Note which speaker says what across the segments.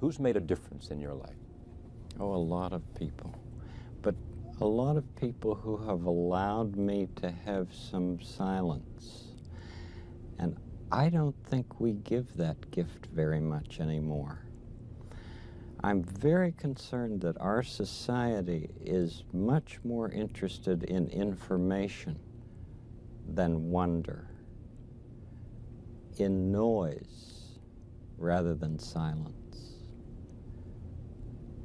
Speaker 1: Who's made a difference in your life?
Speaker 2: Oh, a lot of people. But a lot of people who have allowed me to have some silence. And I don't think we give that gift very much anymore. I'm very concerned that our society is much more interested in information than wonder, in noise rather than silence.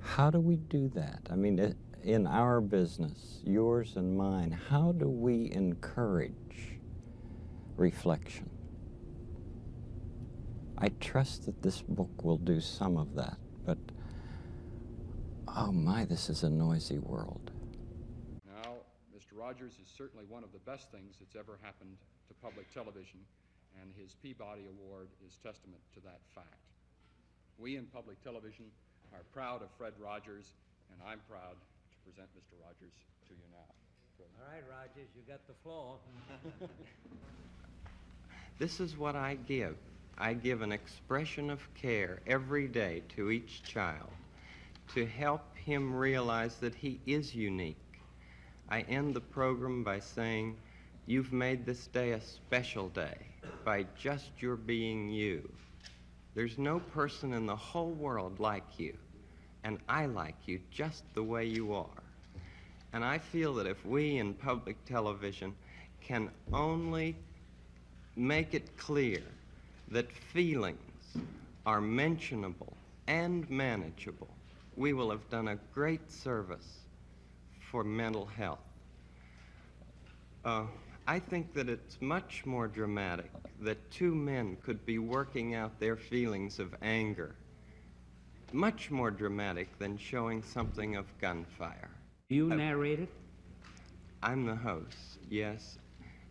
Speaker 2: How do we do that? I mean, in our business, yours and mine, how do we encourage reflection? I trust that this book will do some of that, but oh my, this is a noisy world.
Speaker 3: Now, Mr. Rogers is certainly one of the best things that's ever happened to public television, and his Peabody Award is testament to that fact. We in public television are proud of Fred Rogers, and I'm proud to present Mr. Rogers to you now.
Speaker 4: All right, Rogers, you got the floor.
Speaker 2: This is what I give. I give an expression of care every day to each child to help him realize that he is unique. I end the program by saying, you've made this day a special day by just your being you. There's no person in the whole world like you, and I like you just the way you are. And I feel that if we in public television can only make it clear that feelings are mentionable and manageable, we will have done a great service for mental health. I think that it's much more dramatic that two men could be working out their feelings of anger. Much more dramatic than showing something of gunfire.
Speaker 4: You narrate it?
Speaker 2: I'm the host, yes,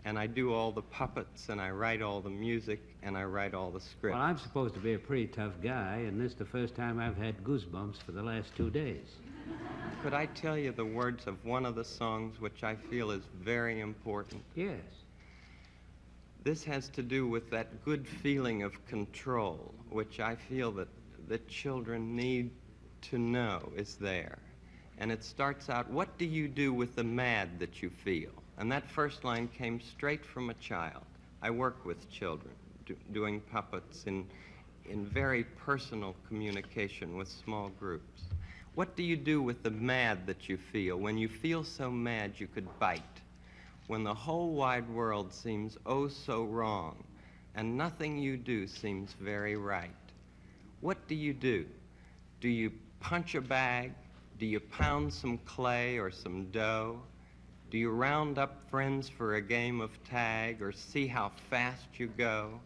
Speaker 2: and I do all the puppets, and I write all the music, and I write all the script.
Speaker 4: Well, I'm supposed to be a pretty tough guy, and this is the first time I've had goosebumps for the last 2 days.
Speaker 2: Could I tell you the words of one of the songs which I feel is very important?
Speaker 4: Yes.
Speaker 2: This has to do with that good feeling of control, which I feel that children need to know is there. And it starts out, what do you do with the mad that you feel? And that first line came straight from a child. I work with children, doing puppets in very personal communication with small groups. What do you do with the mad that you feel? When you feel so mad you could bite. When the whole wide world seems oh so wrong, and nothing you do seems very right. What do you do? Do you punch a bag? Do you pound some clay or some dough? Do you round up friends for a game of tag or see how fast you go?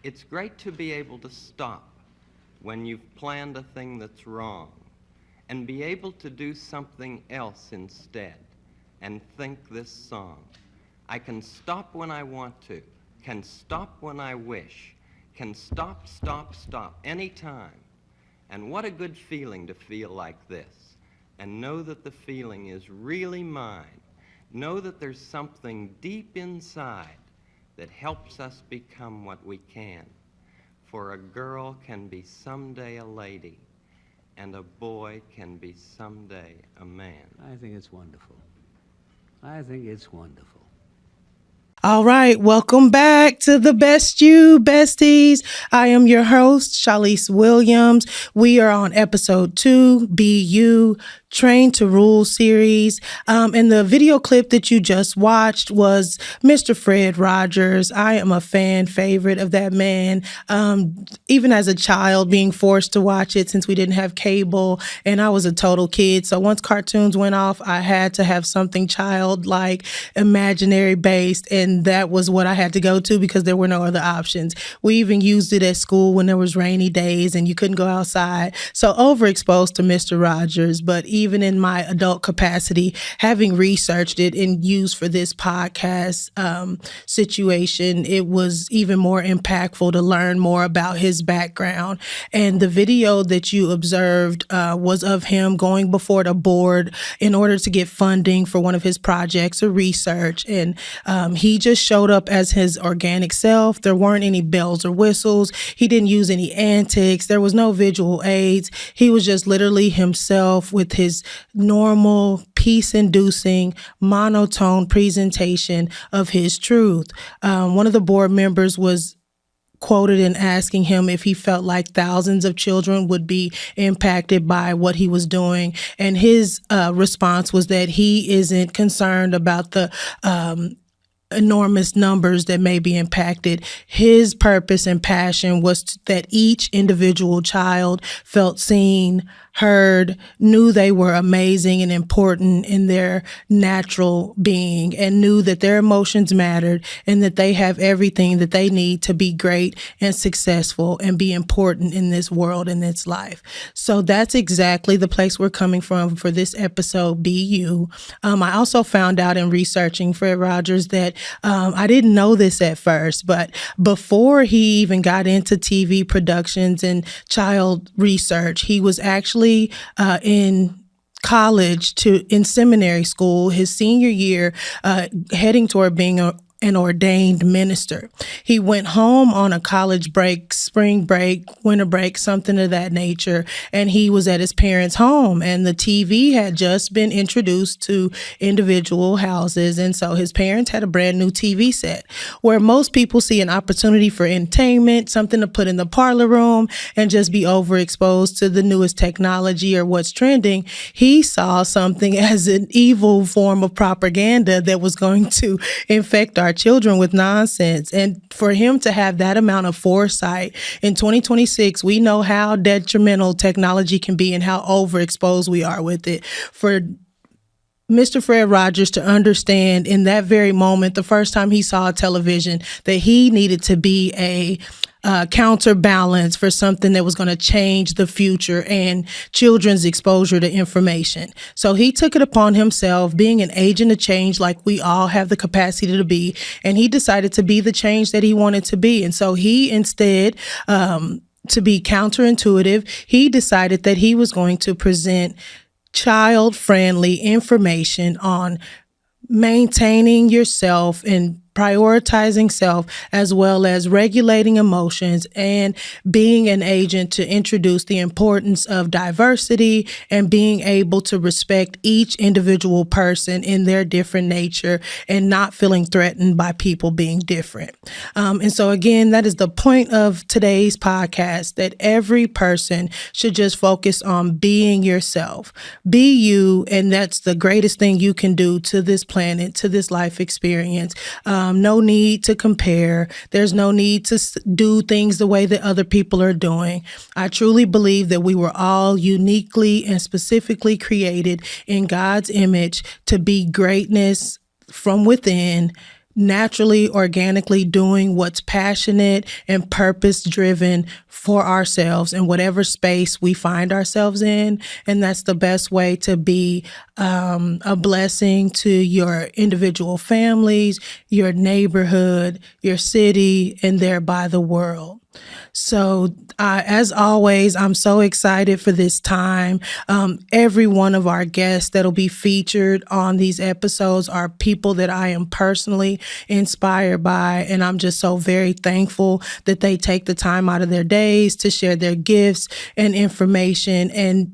Speaker 2: It's great to be able to stop when you've planned a thing that's wrong and be able to do something else instead and think this song. I can stop when I want to, can stop when I wish, can stop, stop, stop anytime. And what a good feeling to feel like this and know that the feeling is really mine. Know that there's something deep inside that helps us become what we can. For a girl can be someday a lady, and a boy can be someday a man.
Speaker 4: I think it's wonderful. I think it's wonderful.
Speaker 5: All right, welcome back to the Best You Besties. I am your host, Charlize Williams. We are on episode 2, Be You, Train to Rule series. And the video clip that you just watched was Mr. Fred Rogers. I am a fan favorite of that man. Even as a child, being forced to watch it since we didn't have cable, and I was a total kid. So once cartoons went off, I had to have something childlike, imaginary based, and that was what I had to go to because there were no other options. We even used it at school when there was rainy days and you couldn't go outside. So overexposed to Mr. Rogers, but even in my adult capacity, having researched it and used for this podcast situation, it was even more impactful to learn more about his background. And the video that you observed was of him going before the board in order to get funding for one of his projects or research. And he just showed up as his organic self. There weren't any bells or whistles. He didn't use any antics. There was no visual aids. He was just literally himself with his normal, peace-inducing, monotone presentation of his truth. One of the board members was quoted in asking him if he felt like thousands of children would be impacted by what he was doing. And his response was that he isn't concerned about the enormous numbers that may be impacted. His purpose and passion was that each individual child felt seen, heard, knew they were amazing and important in their natural being, and knew that their emotions mattered and that they have everything that they need to be great and successful and be important in this world and its life. So that's exactly the place we're coming from for this episode, Be You. I also found out in researching Fred Rogers that I didn't know this at first, but before he even got into TV productions and child research, he was actually in college in seminary school, his senior year, heading toward being an ordained minister. He went home on a college break, spring break, winter break, something of that nature, and he was at his parents' home, and the TV had just been introduced to individual houses, and so his parents had a brand new TV set where most people see an opportunity for entertainment, something to put in the parlor room and just be overexposed to the newest technology or what's trending. He saw something as an evil form of propaganda that was going to infect our children with nonsense. And for him to have that amount of foresight in 2026, we know how detrimental technology can be and how overexposed we are with it. For Mr. Fred Rogers to understand in that very moment, the first time he saw television, that he needed to be a counterbalance for something that was going to change the future and children's exposure to information. So he took it upon himself, being an agent of change like we all have the capacity to be, and he decided to be the change that he wanted to be. And so he instead, to be counterintuitive, he decided that he was going to present child-friendly information on maintaining yourself and prioritizing self, as well as regulating emotions and being an agent to introduce the importance of diversity and being able to respect each individual person in their different nature and not feeling threatened by people being different. And so again, that is the point of today's podcast, that every person should just focus on being yourself. Be you, and that's the greatest thing you can do to this planet, to this life experience. No need to compare. There's no need to do things the way that other people are doing. I truly believe that we were all uniquely and specifically created in God's image to be greatness from within, naturally, organically doing what's passionate and purpose-driven for ourselves in whatever space we find ourselves in. And that's the best way to be a blessing to your individual families, your neighborhood, your city, and thereby the world. So as always, I'm so excited for this time. Every one of our guests that'll be featured on these episodes are people that I am personally inspired by, and I'm just so very thankful that they take the time out of their days to share their gifts and information and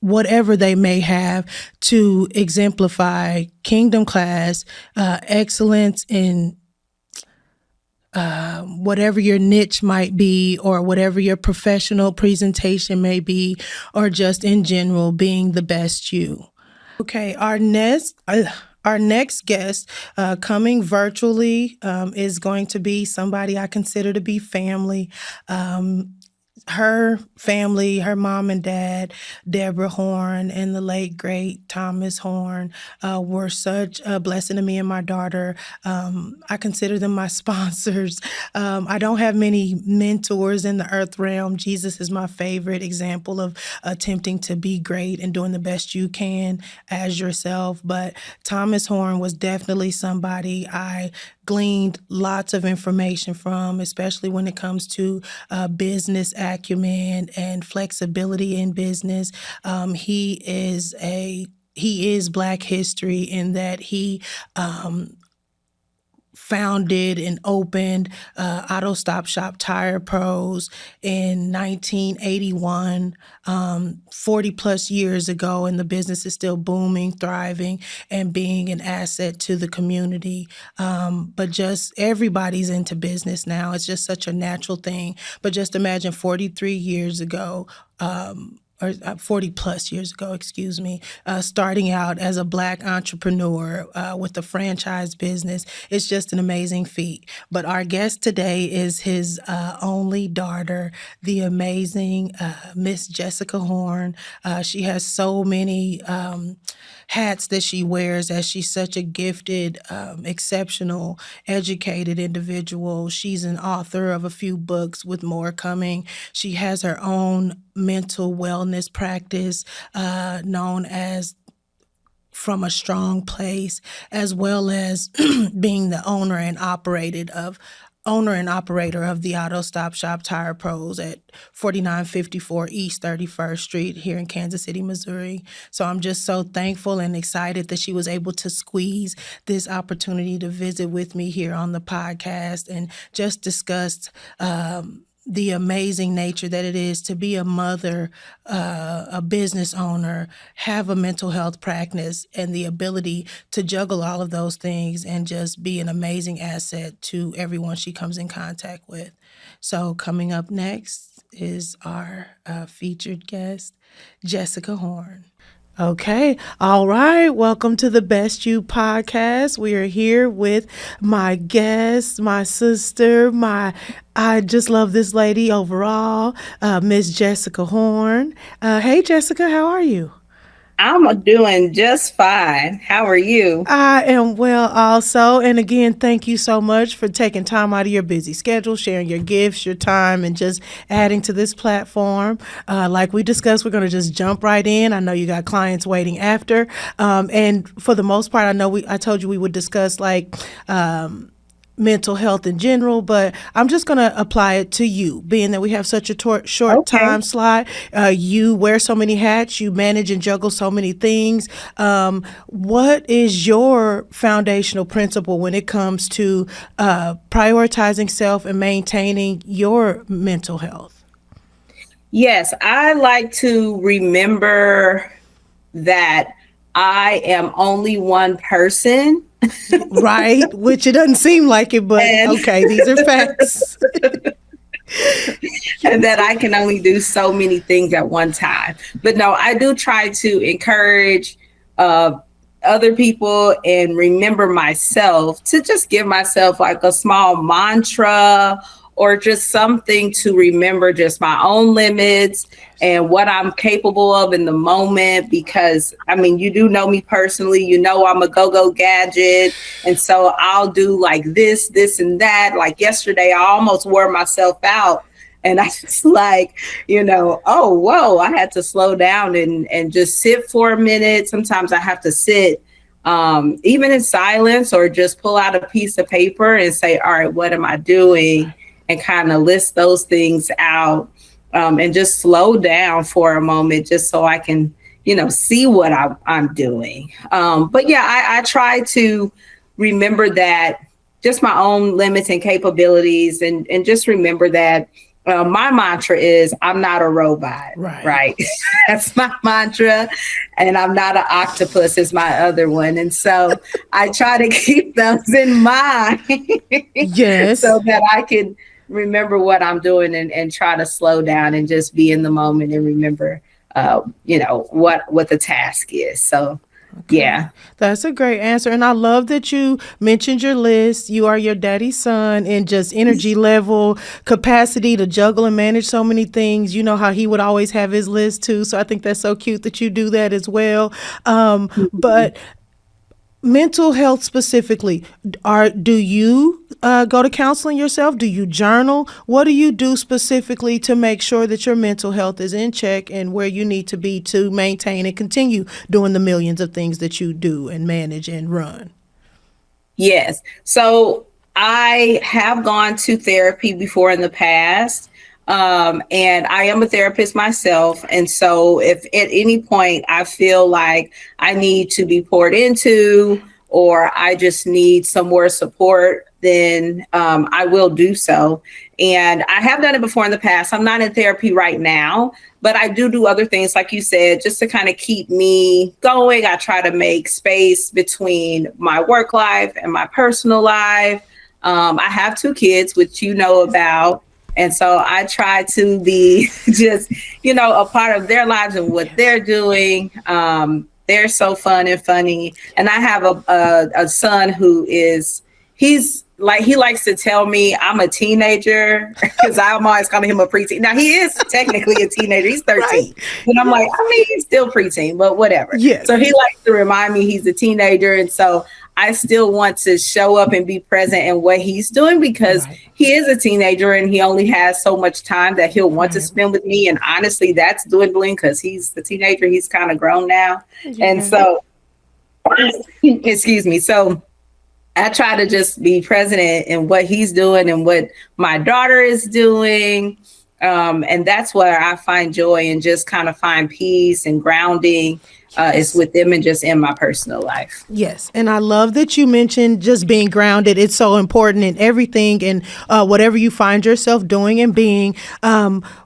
Speaker 5: whatever they may have to exemplify kingdom class, excellence in whatever your niche might be, or whatever your professional presentation may be, or just in general being the best you. Okay, our next guest coming virtually is going to be somebody I consider to be family. Her family, her mom and dad, Deborah Horn and the late, great Thomas Horn, were such a blessing to me and my daughter. I consider them my sponsors. I don't have many mentors in the earth realm. Jesus is my favorite example of attempting to be great and doing the best you can as yourself. But Thomas Horn was definitely somebody I gleaned lots of information from, especially when it comes to business acumen and flexibility in business. He is Black history in that he founded and opened Auto Stop Shop Tire Pros in 1981, 40 plus years ago, and the business is still booming, thriving, and being an asset to the community. But just everybody's into business now. It's just such a natural thing. But just imagine 43 years ago, or 40 plus years ago, excuse me, starting out as a Black entrepreneur with a franchise business. It's just an amazing feat. But our guest today is his only daughter, the amazing Miss Jessica Horn. She has so many hats that she wears, as she's such a gifted, exceptional, educated individual. She's an author of a few books with more coming. She has her own mental wellness practice known as From a Strong Place, as well as being the owner and operator of the Auto Stop Shop Tire Pros at 4954 East 31st Street here in Kansas City, Missouri. So I'm just so thankful and excited that she was able to squeeze this opportunity to visit with me here on the podcast and just discuss the amazing nature that it is to be a mother, a business owner, have a mental health practice, and the ability to juggle all of those things and just be an amazing asset to everyone she comes in contact with. So coming up next is our featured guest, Jessica Horn. Okay. All right. Welcome to the Best You podcast. We are here with my guest, my sister, I just love this lady overall, Miss Jessica Horn. Hey, Jessica, how are you?
Speaker 6: I'm doing just fine. How are you?
Speaker 5: I am well also. And again, thank you so much for taking time out of your busy schedule, sharing your gifts, your time, and just adding to this platform. Like we discussed, we're going to just jump right in. I know you got clients waiting after. And for the most part, I told you we would discuss mental health in general, but I'm just going to apply it to you, being that we have such a short time slot. You wear so many hats, you manage and juggle so many things. What is your foundational principle when it comes to prioritizing self and maintaining your mental health?
Speaker 6: Yes, I like to remember that I am only one person.
Speaker 5: Right, which it doesn't seem like it, but okay, these are facts.
Speaker 6: And that I can only do so many things at one time. But no, I do try to encourage other people and remember myself to just give myself like a small mantra or just something to remember just my own limits and what I'm capable of in the moment. Because, I mean, you do know me personally, you know I'm a go-go gadget. And so I'll do like this, and that. Like yesterday, I almost wore myself out. And I just like, oh, whoa, I had to slow down and just sit for a minute. Sometimes I have to sit even in silence or just pull out a piece of paper and say, all right, what am I doing? And kind of list those things out and just slow down for a moment just so I can, see what I'm doing. But yeah, I try to remember that just my own limits and capabilities and just remember that my mantra is I'm not a robot, right? That's my mantra. And I'm not an octopus is my other one. And so I try to keep those in mind.
Speaker 5: Yes.
Speaker 6: So that I can remember what I'm doing and try to slow down and just be in the moment and remember, what the task is. So, okay. Yeah.
Speaker 5: That's a great answer. And I love that you mentioned your list. You are your daddy's son and just energy level, capacity to juggle and manage so many things. You know how he would always have his list too. So I think that's so cute that you do that as well. But mental health specifically, do you go to counseling yourself? Do you journal? What do you do specifically to make sure that your mental health is in check and where you need to be to maintain and continue doing the millions of things that you do and manage and run?
Speaker 6: Yes. So I have gone to therapy before in the past. And I am a therapist myself. And so if at any point I feel like I need to be poured into or I just need some more support, then I will do so. And I have done it before in the past. I'm not in therapy right now, but I do other things, like you said, just to kind of keep me going. I try to make space between my work life and my personal life. I have 2 kids, which you know about. And so I try to be just, a part of their lives and what they're doing. They're so fun and funny. And I have a son who he likes to tell me I'm a teenager because I'm always calling him a preteen. Now, he is technically a teenager. He's 13. Right. And I'm like, he's still preteen, but whatever.
Speaker 5: Yes.
Speaker 6: So he likes to remind me he's a teenager. And so I still want to show up and be present in what he's doing, because he is a teenager and he only has so much time that he'll want to spend with me. And honestly, that's dwindling because he's the teenager. He's kind of grown now. Yeah. And so, excuse me. So I try to just be present in what he's doing and what my daughter is doing. And that's where I find joy and just kind of find peace and grounding. Is with them and just in my personal life.
Speaker 5: Yes. And I love that you mentioned just being grounded. It's so important in everything and whatever you find yourself doing and being.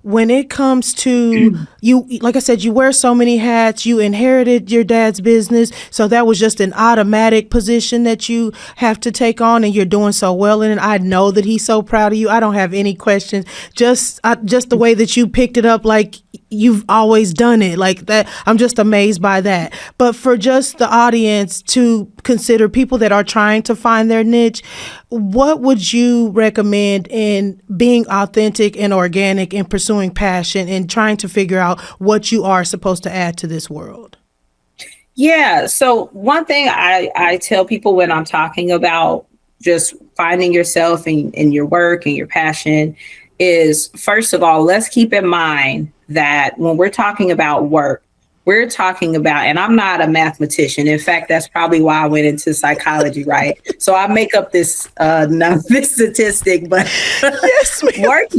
Speaker 5: When it comes to you, like I said, you wear so many hats. You inherited your dad's business. So that was just an automatic position that you have to take on, and you're doing so well in it. I know that he's so proud of you. I don't have any questions. Just the way that you picked it up, like you've always done it like that. I'm just amazed by that. But for just the audience to consider, people that are trying to find their niche, what would you recommend in being authentic and organic and pursuing passion and trying to figure out what you are supposed to add to this world?
Speaker 6: Yeah. So one thing I tell people when I'm talking about just finding yourself in your work and your passion is, first of all, let's keep in mind that when we're talking about work, we're talking about, and I'm not a mathematician. In fact, that's probably why I went into psychology, right? So I make up this statistic, but
Speaker 5: yes,
Speaker 6: work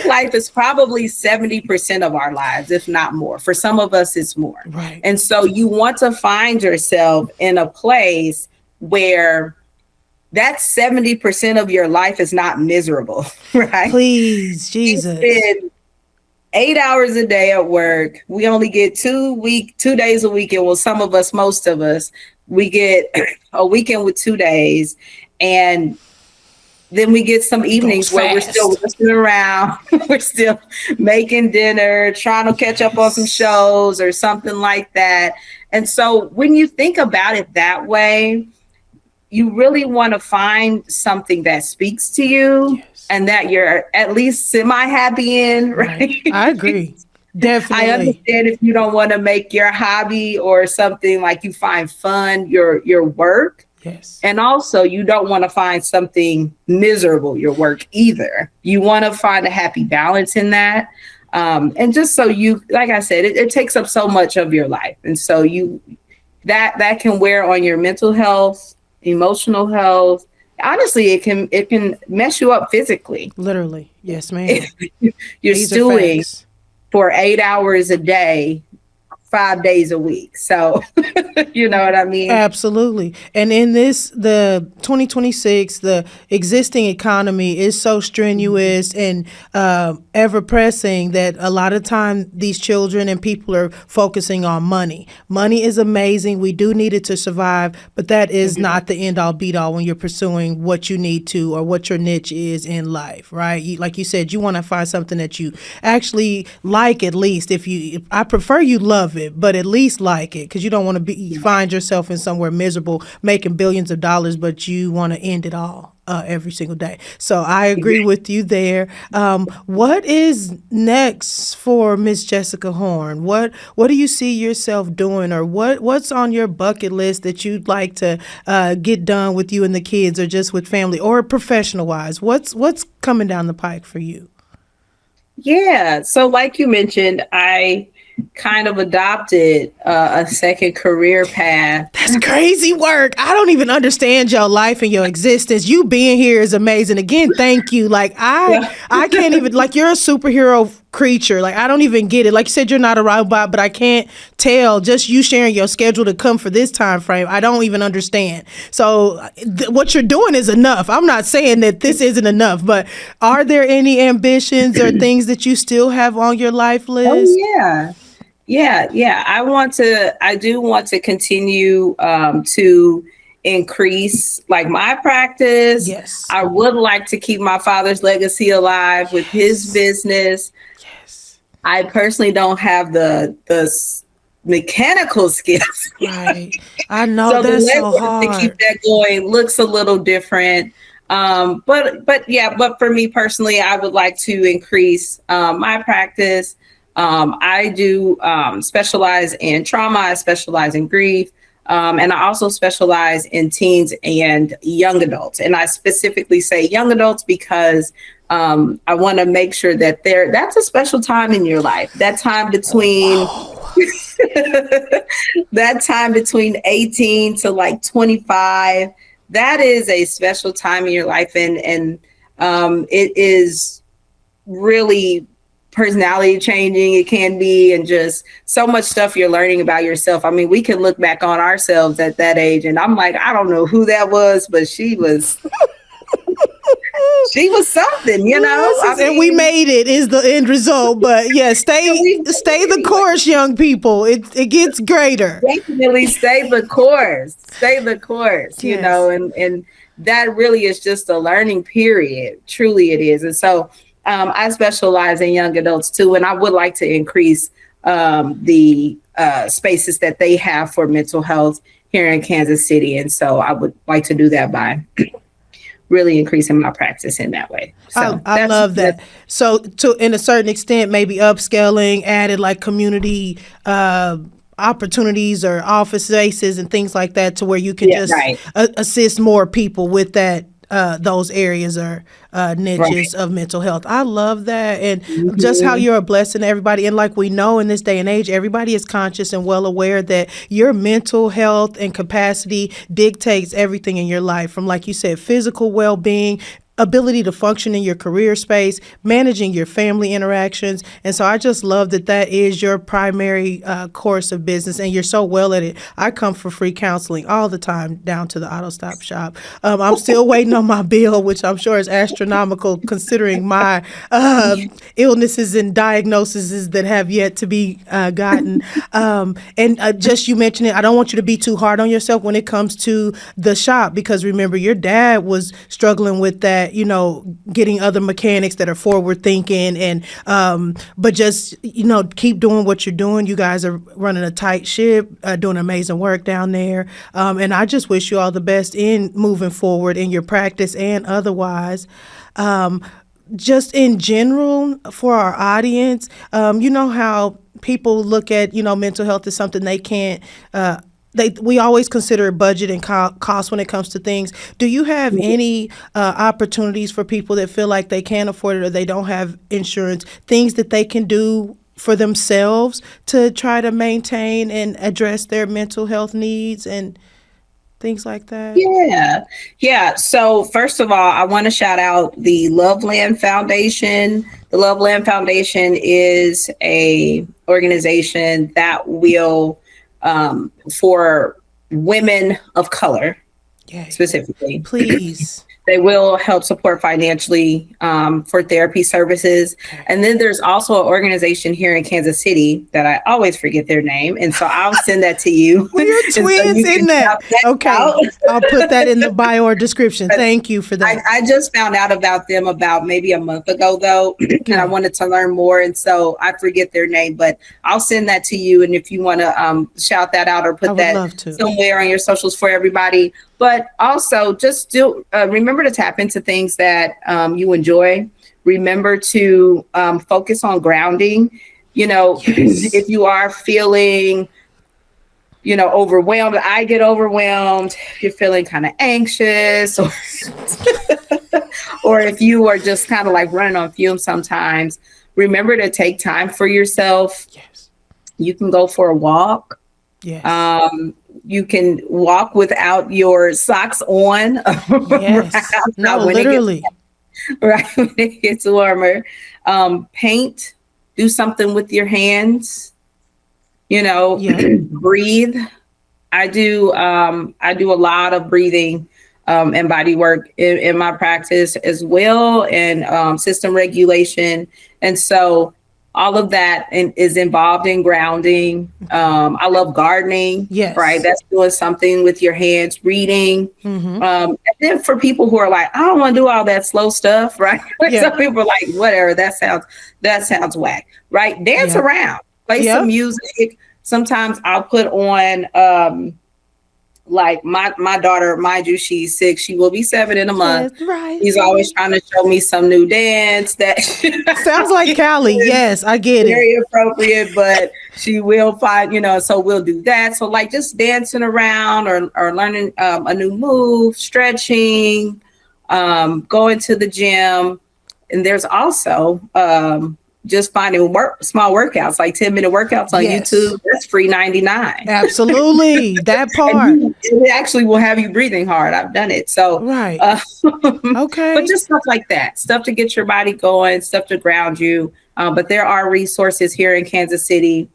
Speaker 6: life is probably 70% of our lives, if not more. For some of us, it's more.
Speaker 5: Right.
Speaker 6: And so you want to find yourself in a place where that 70% of your life is not miserable, right?
Speaker 5: Please, Jesus.
Speaker 6: You spend 8 hours a day at work. We only get 2 days a weekend. Well, some of us, most of us, we get a weekend with 2 days. And then we get some evenings where we're still listening around. We're still making dinner, trying to catch up on some shows or something like that. And so when you think about it that way, you really want to find something that speaks to you and that you're at least semi-happy in, right?
Speaker 5: I agree. Definitely.
Speaker 6: I understand if you don't want to make your hobby or something like you find fun, your work.
Speaker 5: Yes.
Speaker 6: And also you don't want to find something miserable, your work either. You want to find a happy balance in that. And just so you, like I said, it takes up so much of your life. And so that can wear on your mental health, emotional health. Honestly, it can mess you up physically.
Speaker 5: Literally. Yes, ma'am.
Speaker 6: You're stewing for 8 hours a day, 5 days a week. So, you know what I mean?
Speaker 5: Absolutely. And in the 2026, the existing economy is so strenuous and ever pressing that a lot of time these children and people are focusing on money. Money is amazing. We do need it to survive, but that is not the end all be all when you're pursuing what you need to or what your niche is in life, right? Like you said, you want to find something that you actually like, at least. I prefer you love it, but at least like it, because you don't want to find yourself in somewhere miserable making billions of dollars, but you want to end it all every single day. So I agree with you there. What is next for Miss Jessica Horn? What do you see yourself doing, or what's on your bucket list that you'd like to get done with you and the kids, or just with family, or professional wise? What's coming down the pike for you?
Speaker 6: Yeah. So like you mentioned, I kind of adopted a second career path.
Speaker 5: That's crazy work. I don't even understand your life and your existence. You being here is amazing. Again, thank you. Like I can't even, like, you're a superhero creature. Like, I don't even get it. Like you said, you're not a robot, but I can't tell, just you sharing your schedule to come for this time frame. I don't even understand. So what you're doing is enough. I'm not saying that this isn't enough, but are there any ambitions or things that you still have on your life list?
Speaker 6: Oh yeah. I do want to continue to increase like my practice.
Speaker 5: Yes.
Speaker 6: I would like to keep my father's legacy alive with his business.
Speaker 5: Yes.
Speaker 6: I personally don't have the mechanical skills.
Speaker 5: Right. I know
Speaker 6: So the
Speaker 5: that's so
Speaker 6: legwork
Speaker 5: hard.
Speaker 6: to keep that going looks a little different. But for me personally, I would like to increase my practice. I do specialize in trauma. I specialize in grief. And I also specialize in teens and young adults. And I specifically say young adults because I want to make sure that that's a special time in your life. That time between that time between 18 to like 25, that is a special time in your life. And it is really personality changing. It can be, and just so much stuff you're learning about yourself. I mean, we can look back on ourselves at that age and I'm like, I don't know who that was, but she was something, you know.
Speaker 5: Yes, and we made it is the end result. But yeah, stay the course, young people. It gets greater.
Speaker 6: Definitely stay the course. You
Speaker 5: Yes.
Speaker 6: know, and that really is just a learning period. Truly it is. And so I specialize in young adults too, and I would like to increase the spaces that they have for mental health here in Kansas City. And so I would like to do that by really increasing my practice in that way. So
Speaker 5: I love that. So to in a certain extent, maybe upscaling, added like community opportunities or office spaces and things like that, to where you can assist more people with that. Those areas or niches of mental health. I love that. And just how you're a blessing to everybody. And like we know in this day and age, everybody is conscious and well aware that your mental health and capacity dictates everything in your life, from, like you said, physical well-being, ability to function in your career space, managing your family interactions. And so I just love that is your primary course of business, and you're so well at it. I come for free counseling all the time down to the Auto Stop Shop. I'm still waiting on my bill, which I'm sure is astronomical considering my illnesses and diagnoses that have yet to be gotten. And just you mentioned it, I don't want you to be too hard on yourself when it comes to the shop, because remember, your dad was struggling with that, you know, getting other mechanics that are forward thinking, and but just, you know, keep doing what you're doing. You guys are running a tight ship, doing amazing work down there, and I just wish you all the best in moving forward in your practice and otherwise. Just in general, for our audience, you know how people look at, you know, mental health as something they can't we always consider budget and cost when it comes to things. Do you have any opportunities for people that feel like they can't afford it or they don't have insurance, things that they can do for themselves to try to maintain and address their mental health needs and things like that?
Speaker 6: Yeah. So first of all, I want to shout out the Loveland Foundation. The Loveland Foundation is a organization that will for women of color, specifically.
Speaker 5: Please.
Speaker 6: They will help support financially for therapy services. And then there's also an organization here in Kansas City that I always forget their name. And so I'll send that to you.
Speaker 5: We're twins in that. Okay. I'll put that in the bio or description. Thank you for that.
Speaker 6: I just found out about them about maybe a month ago, though, and I wanted to learn more. And so I forget their name, but I'll send that to you. And if you want to shout that out or put that somewhere on your socials for everybody. But also just remember to tap into things that you enjoy. Remember to focus on grounding. You know, if you are feeling, you know, overwhelmed, I get overwhelmed. If you're feeling kind of anxious or if you are just kind of like running on fumes sometimes, remember to take time for yourself. You can go for a walk.
Speaker 5: Yes.
Speaker 6: You can walk without your socks on.
Speaker 5: Yes. No,
Speaker 6: when
Speaker 5: literally.
Speaker 6: right when it gets warmer. Paint. Do something with your hands.
Speaker 5: Yeah.
Speaker 6: Breathe. I do a lot of breathing and body work in my practice as well, and system regulation. And so all of that is involved in grounding. I love gardening.
Speaker 5: Yes.
Speaker 6: Right. That's doing something with your hands, reading.
Speaker 5: Mm-hmm.
Speaker 6: And then for people who are like, I don't want to do all that slow stuff. Right.
Speaker 5: Yeah.
Speaker 6: Some people are like, whatever, that sounds whack. Right. Dance
Speaker 5: Yeah.
Speaker 6: around, play
Speaker 5: Yeah.
Speaker 6: some music. Sometimes I'll put on like my daughter, mind you, she's 6. She will be 7 in a month.
Speaker 5: Yes, right.
Speaker 6: She's always trying to show me some new dance that
Speaker 5: Sounds like Callie. Yes, I get it.
Speaker 6: very appropriate, but she will find, so we'll do that. So like just dancing around or learning a new move, stretching, going to the gym. And there's also just finding small workouts, like 10-minute workouts on
Speaker 5: Yes.
Speaker 6: YouTube. That's free 99.
Speaker 5: Absolutely. That part.
Speaker 6: And it actually will have you breathing hard. I've done it. So,
Speaker 5: Right. Okay.
Speaker 6: But just stuff like that, stuff to get your body going, stuff to ground you. But there are resources here in Kansas City.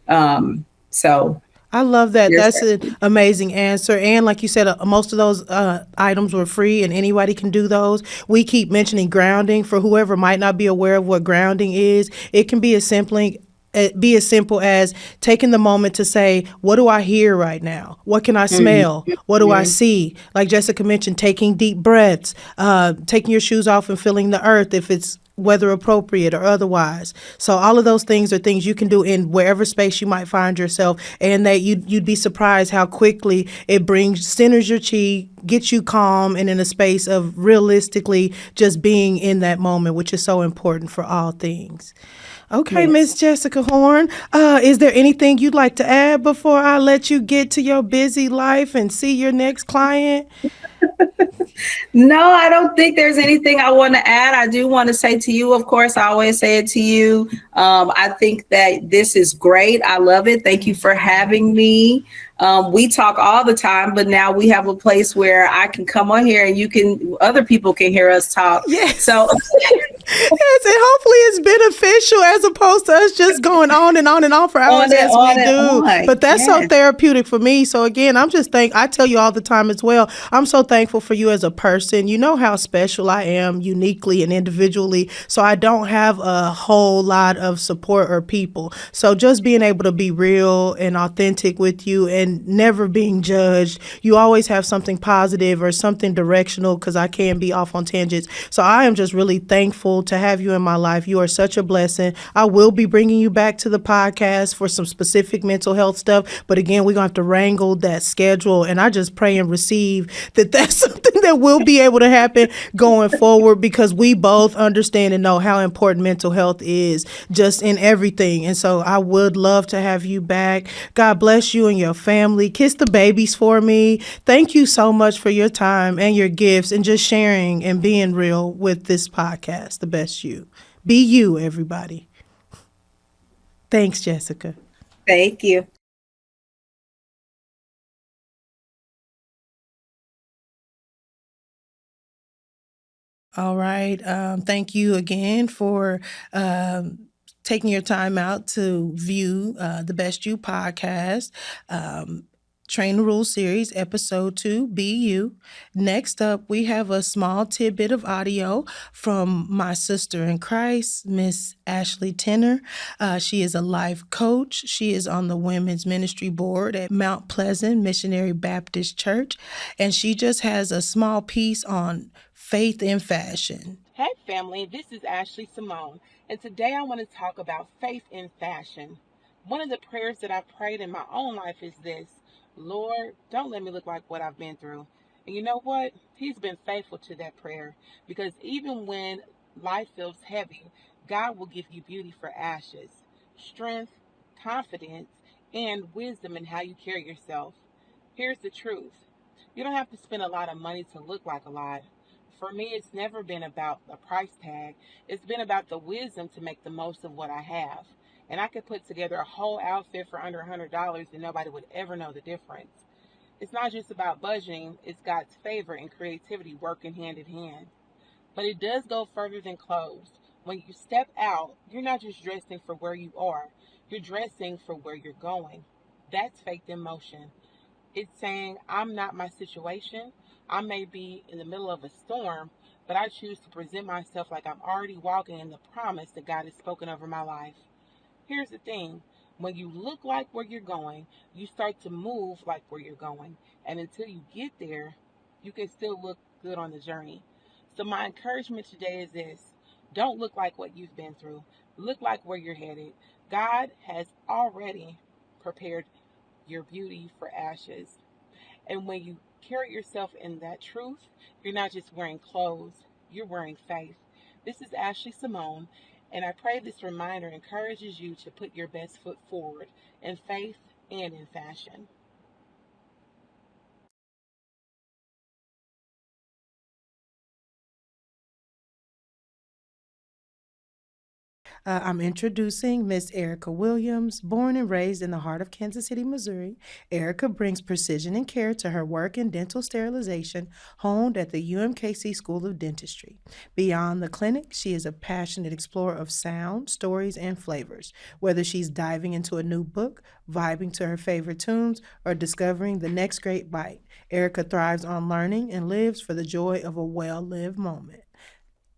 Speaker 6: So
Speaker 5: I love that.
Speaker 6: Here's
Speaker 5: That's an amazing answer. And like you said, most of those items were free and anybody can do those. We keep mentioning grounding for whoever might not be aware of what grounding is. It can be as simple as taking the moment to say, what do I hear right now? What can I smell? What do I see? Like Jessica mentioned, taking deep breaths, taking your shoes off and feeling the earth if it's weather appropriate or otherwise. So all of those things are things you can do in wherever space you might find yourself, and that you'd be surprised how quickly it centers your chi, gets you calm and in a space of realistically just being in that moment, which is so important for all things. Okay,
Speaker 6: Yes.
Speaker 5: Miss Jessica Horn, is there anything you'd like to add before I let you get to your busy life and see your next client?
Speaker 6: No, I don't think there's anything I want to add. I do want to say to you, of course, I always say it to you. I think that this is great. I love it. Thank you for having me. We talk all the time, but now we have a place where I can come on here and other people can hear us talk.
Speaker 5: Yes.
Speaker 6: So
Speaker 5: Yes, and hopefully it's beneficial as opposed to us just going on and on and on for hours as we do. But that's so therapeutic for me. So again, I tell you all the time as well, I'm so thankful for you as a person. You know how special I am uniquely and individually. So I don't have a whole lot of support or people. So just being able to be real and authentic with you and never being judged. You always have something positive or something directional, because I can be off on tangents. So I am just really thankful to have you in my life. You are such a blessing. I will be bringing you back to the podcast for some specific mental health stuff. But again, we're going to have to wrangle that schedule. And I just pray and receive that that's something that will be able to happen going forward, because we both understand and know how important mental health is just in everything. And so I would love to have you back. God bless you and your family. Kiss the babies for me. Thank you so much for your time and your gifts and just sharing and being real with this podcast. The best you. Be you, everybody. Thanks, Jessica.
Speaker 6: thank you.
Speaker 5: All right. Thank you again for taking your time out to view the Best You podcast. Train the Rules series, episode 2, Be You. Next up, we have a small tidbit of audio from my sister in Christ, Miss Ashley Tenner. She is a life coach. She is on the Women's Ministry Board at Mount Pleasant Missionary Baptist Church, and she just has a small piece on faith in fashion.
Speaker 7: Hey family, this is Ashley Simone, and today I want to talk about faith in fashion. One of the prayers that I've prayed in my own life is this: Lord, don't let me look like what I've been through. And you know what? He's been faithful to that prayer, because even when life feels heavy, God will give you beauty for ashes, strength, confidence, and wisdom in how you carry yourself. Here's the truth. You don't have to spend a lot of money to look like a lot. For me, it's never been about the price tag. It's been about the wisdom to make the most of what I have. And I could put together a whole outfit for under $100 and nobody would ever know the difference. It's not just about budgeting, it's God's favor and creativity working hand in hand. But it does go further than clothes. When you step out, you're not just dressing for where you are, you're dressing for where you're going. That's faith in motion. It's saying, I'm not my situation. I may be in the middle of a storm, but I choose to present myself like I'm already walking in the promise that God has spoken over my life. Here's the thing. When you look like where you're going, you start to move like where you're going. And until you get there, you can still look good on the journey. So my encouragement today is this. Don't look like what you've been through. Look like where you're headed. God has already prepared your beauty for ashes. And when you carry yourself in that truth, you're not just wearing clothes, you're wearing faith. This is Ashley Simone, and I pray this reminder encourages you to put your best foot forward in faith and in fashion.
Speaker 5: I'm introducing Miss Erica Williams. Born and raised in the heart of Kansas City, Missouri, Erica brings precision and care to her work in dental sterilization, honed at the UMKC School of Dentistry. Beyond the clinic, she is a passionate explorer of sound, stories, and flavors. Whether she's diving into a new book, vibing to her favorite tunes, or discovering the next great bite, Erica thrives on learning and lives for the joy of a well-lived moment.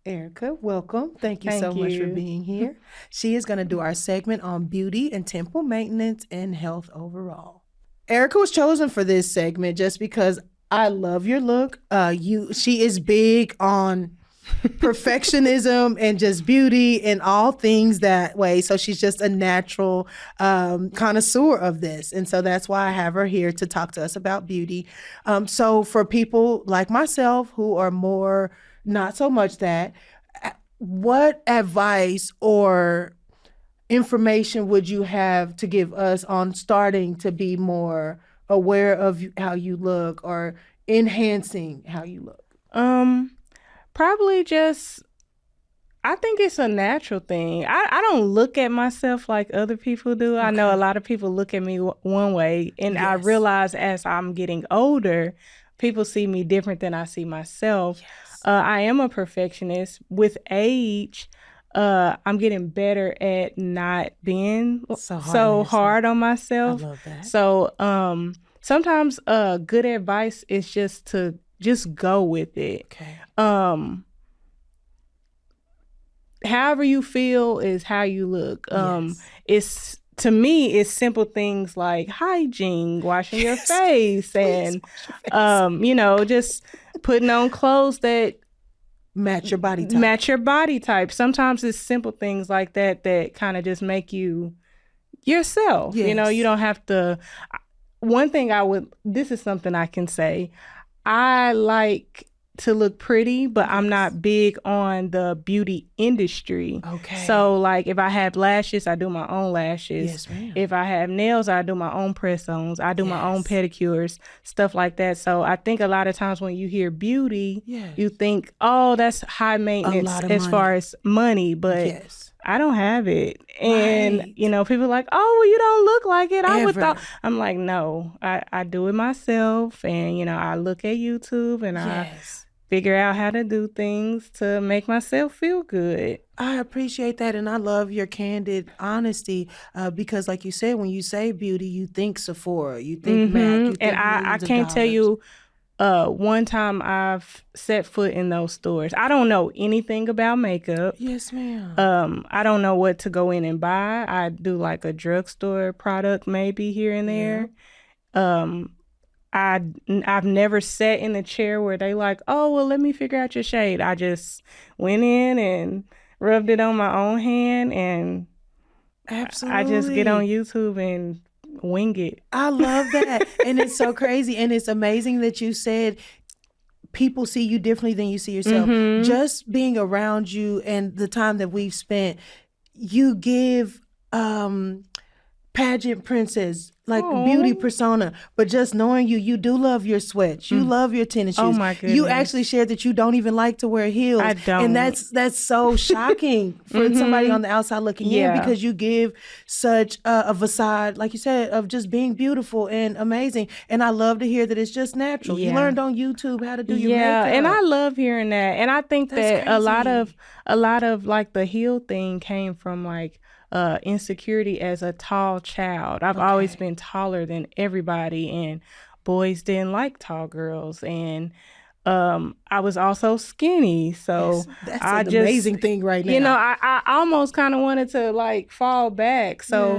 Speaker 5: Erica, welcome. Thank you so much for being here. She is going to do our segment on beauty and temple maintenance and health overall. Erica was chosen for this segment just because I love your look. She is big on perfectionism and just beauty and all things that way. So she's just a natural connoisseur of this. And so that's why I have her here to talk to us about beauty. So for people like myself who are more not so much that, what advice or information would you have to give us on starting to be more aware of how you look or enhancing how you look?
Speaker 8: Probably just, I think it's a natural thing. I don't look at myself like other people do. Okay. I know a lot of people look at me one way, and yes. I realize as I'm getting older, people see me different than I see myself. Yes. I am a perfectionist. With age, I'm getting better at not being so hard on myself. I love that. So sometimes good advice is just to just go with it. Okay. However you feel is how you look. Yes. It's, to me, it's simple things like hygiene, washing your face, and just putting on clothes that
Speaker 5: match your body type.
Speaker 8: Sometimes it's simple things like that kind of just make you yourself. Yes. You don't have to. One thing this is something I can say. I like to look pretty, but I'm not big on the beauty industry. Okay. So like if I have lashes, I do my own lashes. Yes, ma'am. If I have nails, I do my own press-ons. I do my own pedicures, stuff like that. So I think a lot of times when you hear beauty, you think, oh, that's high maintenance as far as money, but I don't have it. And, people are like, oh, well, you don't look like it. I would thought. I'm like, no, I do it myself. And, I look at YouTube and I figure out how to do things to make myself feel good.
Speaker 5: I appreciate that. And I love your candid honesty because like you said, when you say beauty, you think Sephora, you think MAC, you think
Speaker 8: and I can't tell you one time I've set foot in those stores. I don't know anything about makeup.
Speaker 5: Yes, ma'am.
Speaker 8: I don't know what to go in and buy. I do like a drugstore product maybe here and there. I've never sat in a chair where they like, oh, well, let me figure out your shade. I just went in and rubbed it on my own hand, and
Speaker 5: absolutely,
Speaker 8: I just get on YouTube and wing it.
Speaker 5: I love that. And it's so crazy. And it's amazing that you said people see you differently than you see yourself. Mm-hmm. Just being around you and the time that we've spent, you give pageant princess, like
Speaker 8: Aw.
Speaker 5: beauty persona, but just knowing you do love your sweats, you love your tennis shoes.
Speaker 8: Oh, my
Speaker 5: You
Speaker 8: goodness.
Speaker 5: actually shared that you don't even like to wear heels.
Speaker 8: I don't.
Speaker 5: And that's so shocking for somebody on the outside looking in,
Speaker 8: Yeah.
Speaker 5: because you give such a facade, like you said, of just being beautiful and amazing. And I love to hear that it's just natural. You
Speaker 8: Yeah.
Speaker 5: learned on YouTube how to do your
Speaker 8: Yeah,
Speaker 5: makeup.
Speaker 8: and I love hearing that. And I think
Speaker 5: That's
Speaker 8: that a lot
Speaker 5: crazy.
Speaker 8: of like the heel thing came from like insecurity as a tall child. I've always been taller than everybody, and boys didn't like tall girls. And I was also skinny, so
Speaker 5: That's
Speaker 8: I
Speaker 5: an
Speaker 8: just,
Speaker 5: amazing thing right now.
Speaker 8: you know, I almost kind of wanted to like fall back. So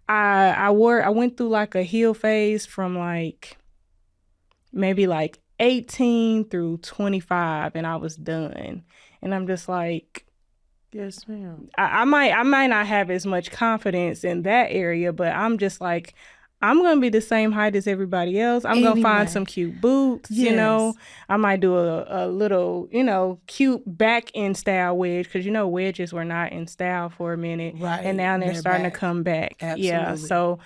Speaker 5: Yeah.
Speaker 8: I went through like a heel phase from like maybe like 18 through 25, and I was done. And I'm just like,
Speaker 5: Yes, ma'am.
Speaker 8: I might not have as much confidence in that area, but I'm just like, I'm gonna be the same height as everybody else. I'm gonna
Speaker 5: Anyway.
Speaker 8: find some cute boots, you know.
Speaker 5: Yes.
Speaker 8: I might do a little, you know, cute back in style wedge, because you know wedges were not in style for a minute,
Speaker 5: Right.
Speaker 8: and now they're
Speaker 5: They're
Speaker 8: starting
Speaker 5: back.
Speaker 8: to come back. Yeah,
Speaker 5: Absolutely.
Speaker 8: so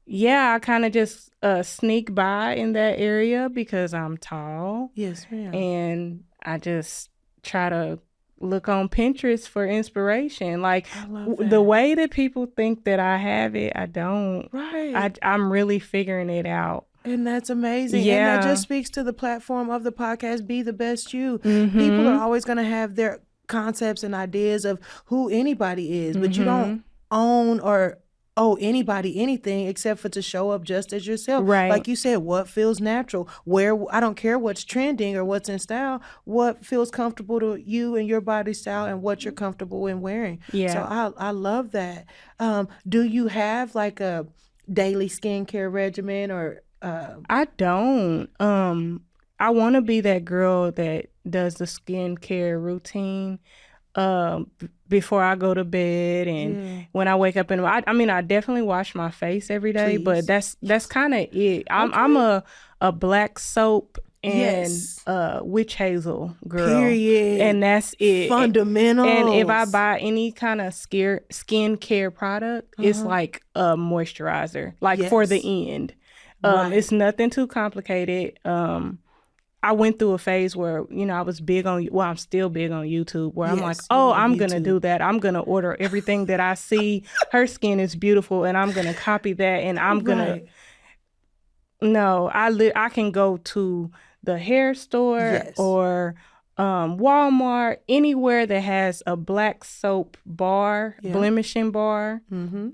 Speaker 8: yeah, I kind of just sneak by in that area because I'm tall.
Speaker 5: Yes, ma'am.
Speaker 8: And I just try to look on Pinterest for inspiration. Like
Speaker 5: I love
Speaker 8: the
Speaker 5: that.
Speaker 8: way that people think that I have it, I don't.
Speaker 5: Right.
Speaker 8: I'm really figuring it out.
Speaker 5: And that's amazing. And
Speaker 8: Yeah.
Speaker 5: that just speaks to the platform of the podcast, Be the Best You.
Speaker 8: Mm-hmm.
Speaker 5: People are always going to have their concepts and ideas of who anybody is, but you don't own or owe anybody anything except for to show up just as yourself.
Speaker 8: Right.
Speaker 5: Like you said, what feels natural? Where I don't care what's trending or what's in style, what feels comfortable to you and your body style and what you're comfortable in wearing.
Speaker 8: Yeah.
Speaker 5: So I love that. Do you have like a daily skincare regimen or
Speaker 8: I don't. I want to be that girl that does the skincare routine before I go to bed and when I wake up. I mean, I definitely wash my face every day, but
Speaker 5: Please.
Speaker 8: that's kind of it. I'm a black soap and
Speaker 5: Yes.
Speaker 8: witch hazel girl.
Speaker 5: Period.
Speaker 8: And that's it.
Speaker 5: Fundamentals.
Speaker 8: And if I buy any kind of skincare product, it's like a moisturizer, like for
Speaker 5: Yes.
Speaker 8: the end.
Speaker 5: Right.
Speaker 8: It's nothing too complicated. I went through a phase where, you know, I was big on, well, I'm still big on YouTube, where I'm like,
Speaker 5: Yes,
Speaker 8: oh,
Speaker 5: you love
Speaker 8: I'm going to
Speaker 5: YouTube.
Speaker 8: do that. I'm going to order everything that I see. Her skin is beautiful, and I'm going to copy that, and I'm going
Speaker 5: Right.
Speaker 8: to, no, I can go to the hair store
Speaker 5: Yes.
Speaker 8: or Walmart, anywhere that has a black soap bar,
Speaker 5: Yeah.
Speaker 8: blemishing bar,
Speaker 5: Mm-hmm.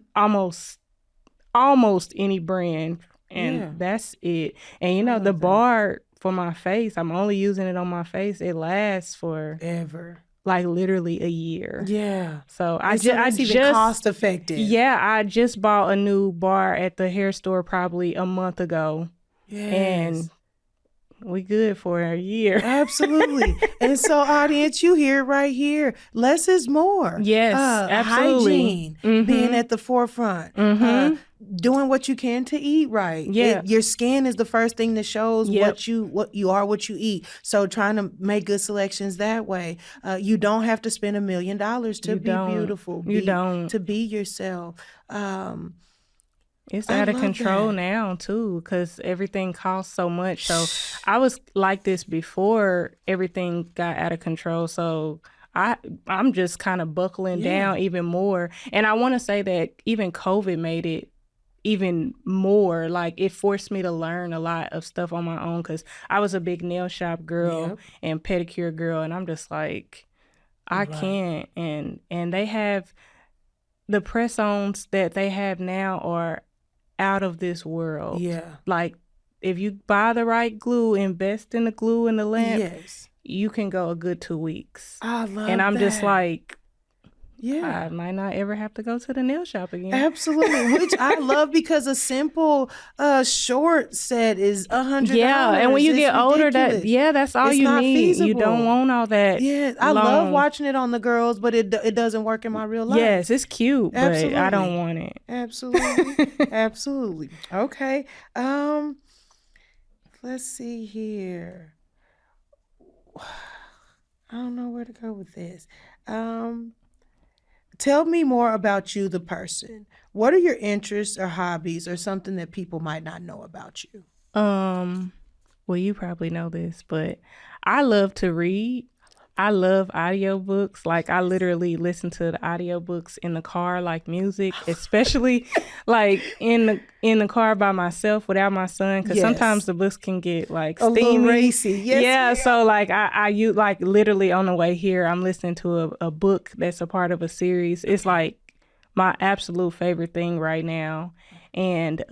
Speaker 8: almost any brand, and
Speaker 5: Yeah.
Speaker 8: that's it. And you know, the
Speaker 5: love that.
Speaker 8: bar for my face, I'm only using it on my face. It lasts for
Speaker 5: Ever.
Speaker 8: like literally a year.
Speaker 5: Yeah.
Speaker 8: So I
Speaker 5: And so
Speaker 8: just
Speaker 5: that's even cost effective.
Speaker 8: yeah, I just bought a new bar at the hair store probably a month ago,
Speaker 5: Yes.
Speaker 8: and we good for a year.
Speaker 5: Absolutely. And so, audience, you hear it right here. Less is more.
Speaker 8: Yes, absolutely.
Speaker 5: Hygiene, being at the forefront, doing what you can to eat right.
Speaker 8: Yeah.
Speaker 5: Your skin is the first thing that shows
Speaker 8: Yep.
Speaker 5: what you are, what you eat. So, trying to make good selections that way. You don't have to spend $1 million to
Speaker 8: You
Speaker 5: be
Speaker 8: don't.
Speaker 5: beautiful.
Speaker 8: You don't.
Speaker 5: To be yourself.
Speaker 8: It's
Speaker 5: I
Speaker 8: out of
Speaker 5: love
Speaker 8: control
Speaker 5: that.
Speaker 8: now too, because everything costs so much. So I was like this before everything got out of control. So I'm just kind of buckling down even more. And I want to say that even COVID made it even more. Like, it forced me to learn a lot of stuff on my own, because I was a big nail shop girl
Speaker 5: Yep.
Speaker 8: and pedicure girl, and I'm just like, I can't. And they have the press-ons that they have now are out of this world.
Speaker 5: Yeah.
Speaker 8: Like, if you buy the right glue, invest in the glue and the lamp,
Speaker 5: Yes.
Speaker 8: you can go a good 2 weeks.
Speaker 5: I love
Speaker 8: And I'm just
Speaker 5: that.
Speaker 8: like,
Speaker 5: Yeah.
Speaker 8: I might not ever have to go to the nail shop again.
Speaker 5: Absolutely, which I love, because a simple short set is $100.
Speaker 8: Yeah, and when you
Speaker 5: It's
Speaker 8: get older,
Speaker 5: ridiculous.
Speaker 8: that's all
Speaker 5: It's
Speaker 8: you
Speaker 5: not
Speaker 8: need. You
Speaker 5: feasible.
Speaker 8: don't want all that.
Speaker 5: Yeah, I love
Speaker 8: long-
Speaker 5: watching it on the girls, but it doesn't work in my real life.
Speaker 8: Yes, it's cute, but I
Speaker 5: Absolutely.
Speaker 8: don't want it.
Speaker 5: Absolutely. Absolutely. Okay. Let's see here. I don't know where to go with this. tell me more about you, the person. What are your interests or hobbies or something that people might not know about you?
Speaker 8: Well, you probably know this, but I love to read. I love audiobooks. Like, I literally listen to the audiobooks in the car like music, especially like in the car by myself without my son, because sometimes the books can get like
Speaker 5: a
Speaker 8: steamy.
Speaker 5: little racy. Yes,
Speaker 8: yeah,
Speaker 5: ma'am.
Speaker 8: so like I use, like, literally on the way here, I'm listening to a book that's a part of a series. It's like my absolute favorite thing right now. And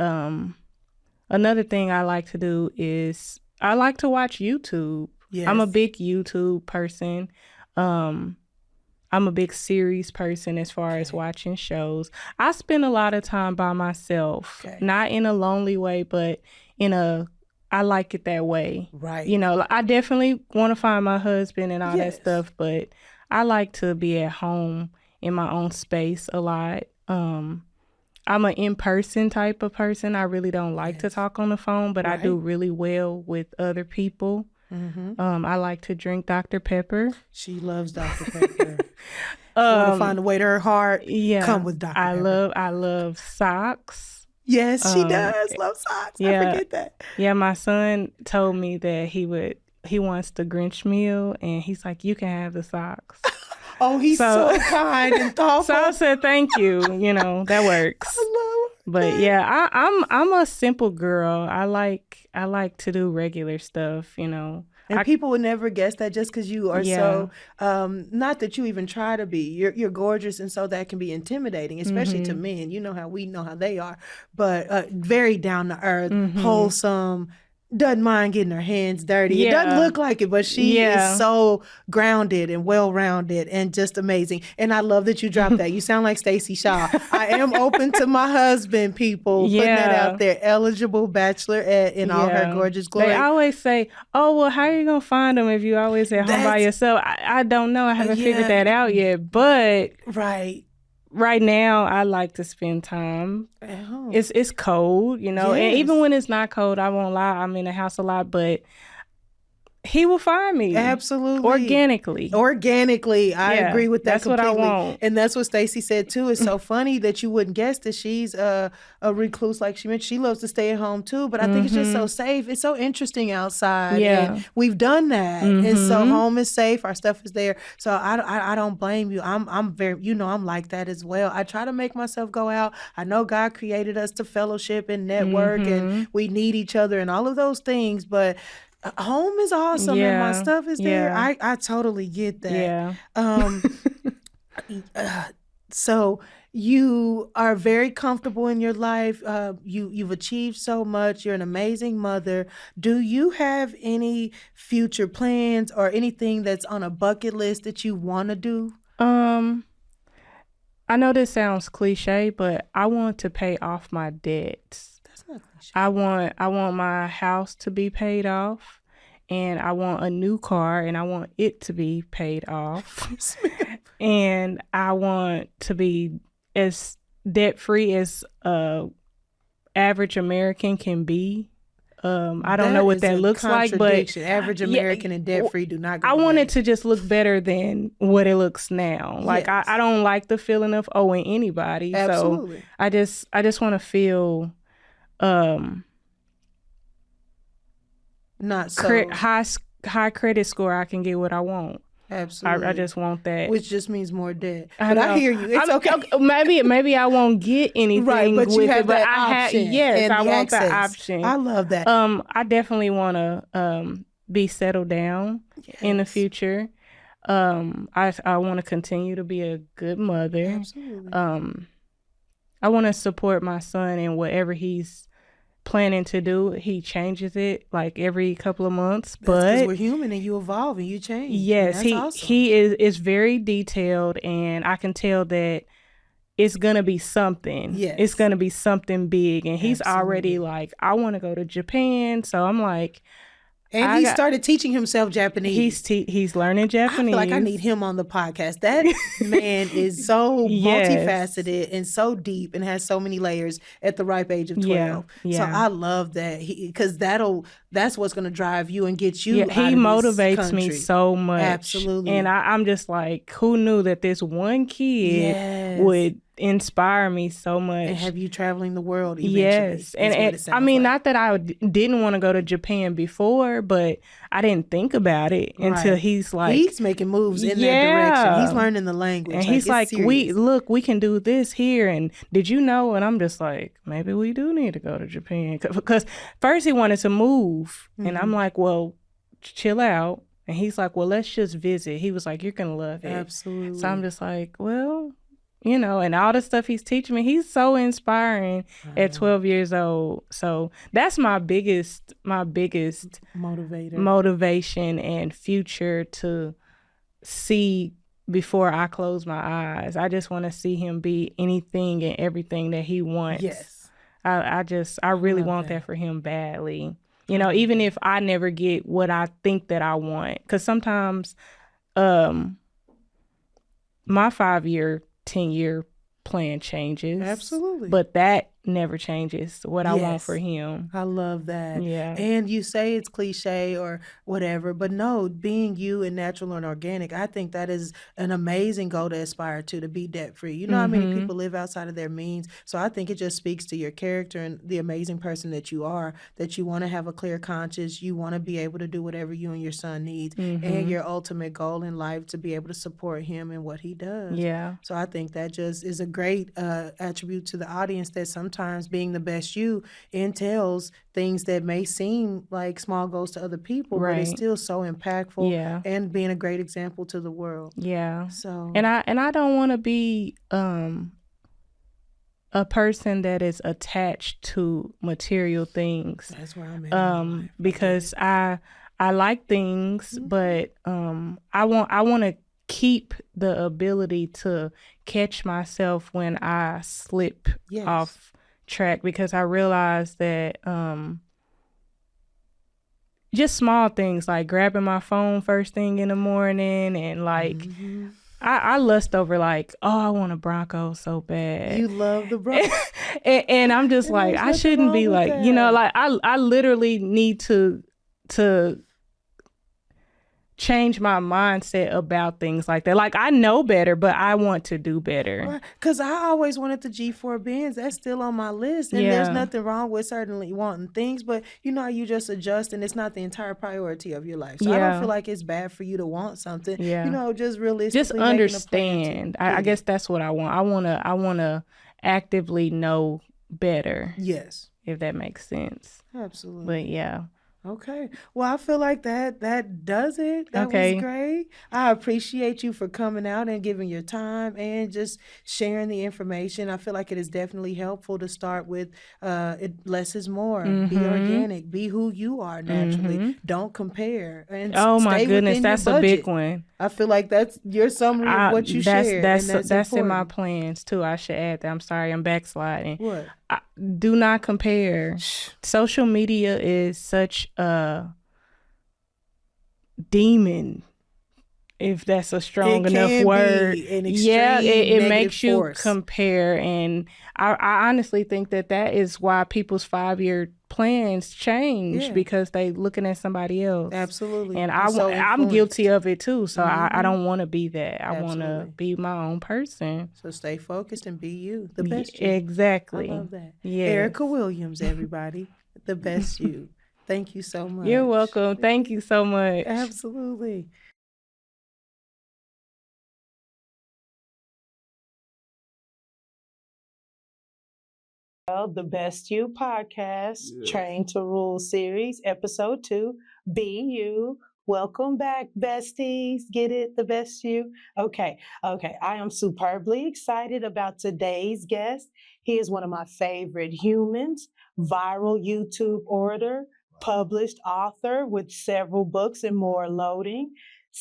Speaker 8: another thing I like to do is I like to watch YouTube.
Speaker 5: Yes.
Speaker 8: I'm a big YouTube person. I'm a big series person as far as watching shows. I spend a lot of time by myself, not in a lonely way, but I like it that way.
Speaker 5: Right.
Speaker 8: You know, I definitely want to find my husband and all that stuff, but I like to be at home in my own space a lot. I'm an in-person type of person. I really don't like to talk on the phone, but I do really well with other people. I like to drink Dr. Pepper.
Speaker 5: She loves Dr. Pepper. Want to find a way to her heart?
Speaker 8: Yeah,
Speaker 5: come with Dr. Pepper.
Speaker 8: I love socks.
Speaker 5: Yes, she does love socks.
Speaker 8: Yeah,
Speaker 5: I forget that.
Speaker 8: Yeah, my son told me that he wants the Grinch meal, and he's like, you can have the socks.
Speaker 5: Oh, he's so kind and thoughtful.
Speaker 8: So I said, thank you. You know, that works.
Speaker 5: I love it.
Speaker 8: But yeah, I'm a simple girl. I like to do regular stuff, you know.
Speaker 5: And people would never guess that just because you are so, not that you even try to be. You're gorgeous, and so that can be intimidating, especially to men. You know how we know how they are, but very down to earth, wholesome. Doesn't mind getting her hands dirty. It doesn't look like it, but she is so grounded and well-rounded and just amazing. And I love that you dropped that. You sound like Stacey Shaw. I am open to my husband, people. Putting that out there. Eligible bachelorette in all her gorgeous glory.
Speaker 8: They always say, oh, well, how are you going to find them if you always at home by yourself? I don't know. I haven't figured that out yet. But right now, I like to spend time at home. It's cold, you know, and even when it's not cold, I won't lie, I'm in the house a lot, but he will find me.
Speaker 5: Absolutely.
Speaker 8: Organically.
Speaker 5: I agree with that
Speaker 8: that's
Speaker 5: completely.
Speaker 8: What I want.
Speaker 5: And that's what Stacey said too. It's so funny that you wouldn't guess that she's a recluse, like she mentioned. She loves to stay at home too, but I think it's just so safe. It's so interesting outside.
Speaker 8: Yeah.
Speaker 5: And we've done that. And so home is safe. Our stuff is there. So I don't blame you. I'm very, you know, I'm like that as well. I try to make myself go out. I know God created us to fellowship and network and we need each other and all of those things, but home is awesome and my stuff is there. I totally get that. So you are very comfortable in your life. You've achieved so much. You're an amazing mother. Do you have any future plans or anything that's on a bucket list that you want to do?
Speaker 8: I know this sounds cliche, but I want to pay off my debts. I want my house to be paid off, and I want a new car, and I want it to be paid off. And I want to be as debt-free as average American can be. I don't know what that looks like, but
Speaker 5: average American and debt-free do not go
Speaker 8: I want
Speaker 5: together.
Speaker 8: it to just look better than what it looks now. Like I don't like the feeling of owing anybody.
Speaker 5: Absolutely.
Speaker 8: So I just want to feel
Speaker 5: not so
Speaker 8: high credit score. I can get what I want.
Speaker 5: Absolutely.
Speaker 8: I just want that.
Speaker 5: Which just means more debt. But I hear you. It's okay.
Speaker 8: Maybe I won't get anything
Speaker 5: right, but
Speaker 8: with
Speaker 5: you have
Speaker 8: it, but
Speaker 5: that
Speaker 8: I
Speaker 5: option.
Speaker 8: I want
Speaker 5: access.
Speaker 8: the option.
Speaker 5: I love that.
Speaker 8: I definitely want to be settled down in the future. I want to continue to be a good mother.
Speaker 5: Absolutely.
Speaker 8: I want to support my son in whatever he's planning to do. He changes it like every couple of months, but
Speaker 5: we're human and you evolve and you change.
Speaker 8: Yes, he is very detailed, and I can tell that it's gonna be something.
Speaker 5: Yes,
Speaker 8: it's gonna be something big, and he's already like, I want to go to Japan. So I'm like,
Speaker 5: And he started teaching himself Japanese.
Speaker 8: He's learning Japanese.
Speaker 5: I feel like I need him on the podcast. That man is so multifaceted and so deep and has so many layers at the ripe age of 12.
Speaker 8: Yeah.
Speaker 5: So I love that because that's what's going to drive you and get you.
Speaker 8: He motivates me so much.
Speaker 5: Absolutely.
Speaker 8: And I'm just like, who knew that this one kid would inspire me so much
Speaker 5: and have you traveling the world eventually.
Speaker 8: Yes. And I mean, not that I didn't want to go to Japan before, but I didn't think about it until he's
Speaker 5: making moves in that direction. He's learning the language.
Speaker 8: And he's like, we can do this here. And did you know? And I'm just like, maybe we do need to go to Japan. Because first he wanted to move. And I'm like, well, chill out. And he's like, well, let's just visit. He was like, you're going to love it.
Speaker 5: Absolutely.
Speaker 8: So I'm just like, well, you know, and all the stuff he's teaching me, he's so inspiring at 12 years old. So that's my biggest motivation and future to see before I close my eyes. I just want to see him be anything and everything that he wants.
Speaker 5: Yes.
Speaker 8: I really want that for him badly. You know, even if I never get what I think that I want. Because sometimes my 5-year 10-year plan changes.
Speaker 5: Absolutely.
Speaker 8: But that never changes what I want for him.
Speaker 5: I love that.
Speaker 8: Yeah.
Speaker 5: And you say it's cliche or whatever, but no, being you and natural and organic, I think that is an amazing goal to aspire to be debt free. You know how many people live outside of their means? So I think it just speaks to your character and the amazing person that you are, that you want to have a clear conscience, you want to be able to do whatever you and your son needs, and your ultimate goal in life to be able to support him in what he does.
Speaker 8: Yeah.
Speaker 5: So I think that just is a great attribute to the audience, that sometimes being the best you entails things that may seem like small goals to other people, but it's still so impactful and being a great example to the world.
Speaker 8: Yeah.
Speaker 5: So
Speaker 8: and I don't want to be a person that is attached to material things.
Speaker 5: That's where I'm at.
Speaker 8: Because I like things, but I want to keep the ability to catch myself when I slip off track, because I realize that just small things like grabbing my phone first thing in the morning and like I lust over like, oh, I want a Bronco so bad.
Speaker 5: You love the Bronco.
Speaker 8: and I'm just like, I shouldn't be like, you know, like I literally need to change my mindset about things like that. Like, I know better, but I want to do better.
Speaker 5: Because I always wanted the G4 Benz. That's still on my list. And there's nothing wrong with certainly wanting things, but you know, you just adjust and it's not the entire priority of your life. So I don't feel like it's bad for you to want something. You know, just realistically
Speaker 8: just understand. I guess that's what I want. I want to actively know better.
Speaker 5: Yes.
Speaker 8: If that makes sense.
Speaker 5: Absolutely.
Speaker 8: But yeah.
Speaker 5: Okay. Well, I feel like that does it. That was great. I appreciate you for coming out and giving your time and just sharing the information. I feel like it is definitely helpful to start with less is more. Be organic. Be who you are naturally. Don't compare. And
Speaker 8: oh my
Speaker 5: stay
Speaker 8: goodness,
Speaker 5: within
Speaker 8: that's
Speaker 5: your
Speaker 8: a
Speaker 5: budget.
Speaker 8: big one.
Speaker 5: I feel like that's your summary of what you shared.
Speaker 8: That's in my plans too. I should add that. I'm sorry, I'm backsliding.
Speaker 5: What?
Speaker 8: Do not compare. Social media is such a demon, if that's a strong enough word. It makes you compare, and I honestly think that is why people's 5-year plans change, because they looking at somebody else.
Speaker 5: Absolutely.
Speaker 8: And I'm guilty of it too, so I don't want to be that. I want to be my own person.
Speaker 5: So stay focused and be you, the best you.
Speaker 8: Exactly.
Speaker 5: I love that.
Speaker 8: Yeah.
Speaker 5: Erica Williams, everybody, the best you. Thank you so much.
Speaker 8: You're welcome. Thank you so much.
Speaker 5: Absolutely. The Best You podcast, Train to Rule series, episode 2, Be You. Welcome back, besties. Get it? The best you? Okay. I am superbly excited about today's guest. He is one of my favorite humans, viral YouTube orator, published author with several books and more loading,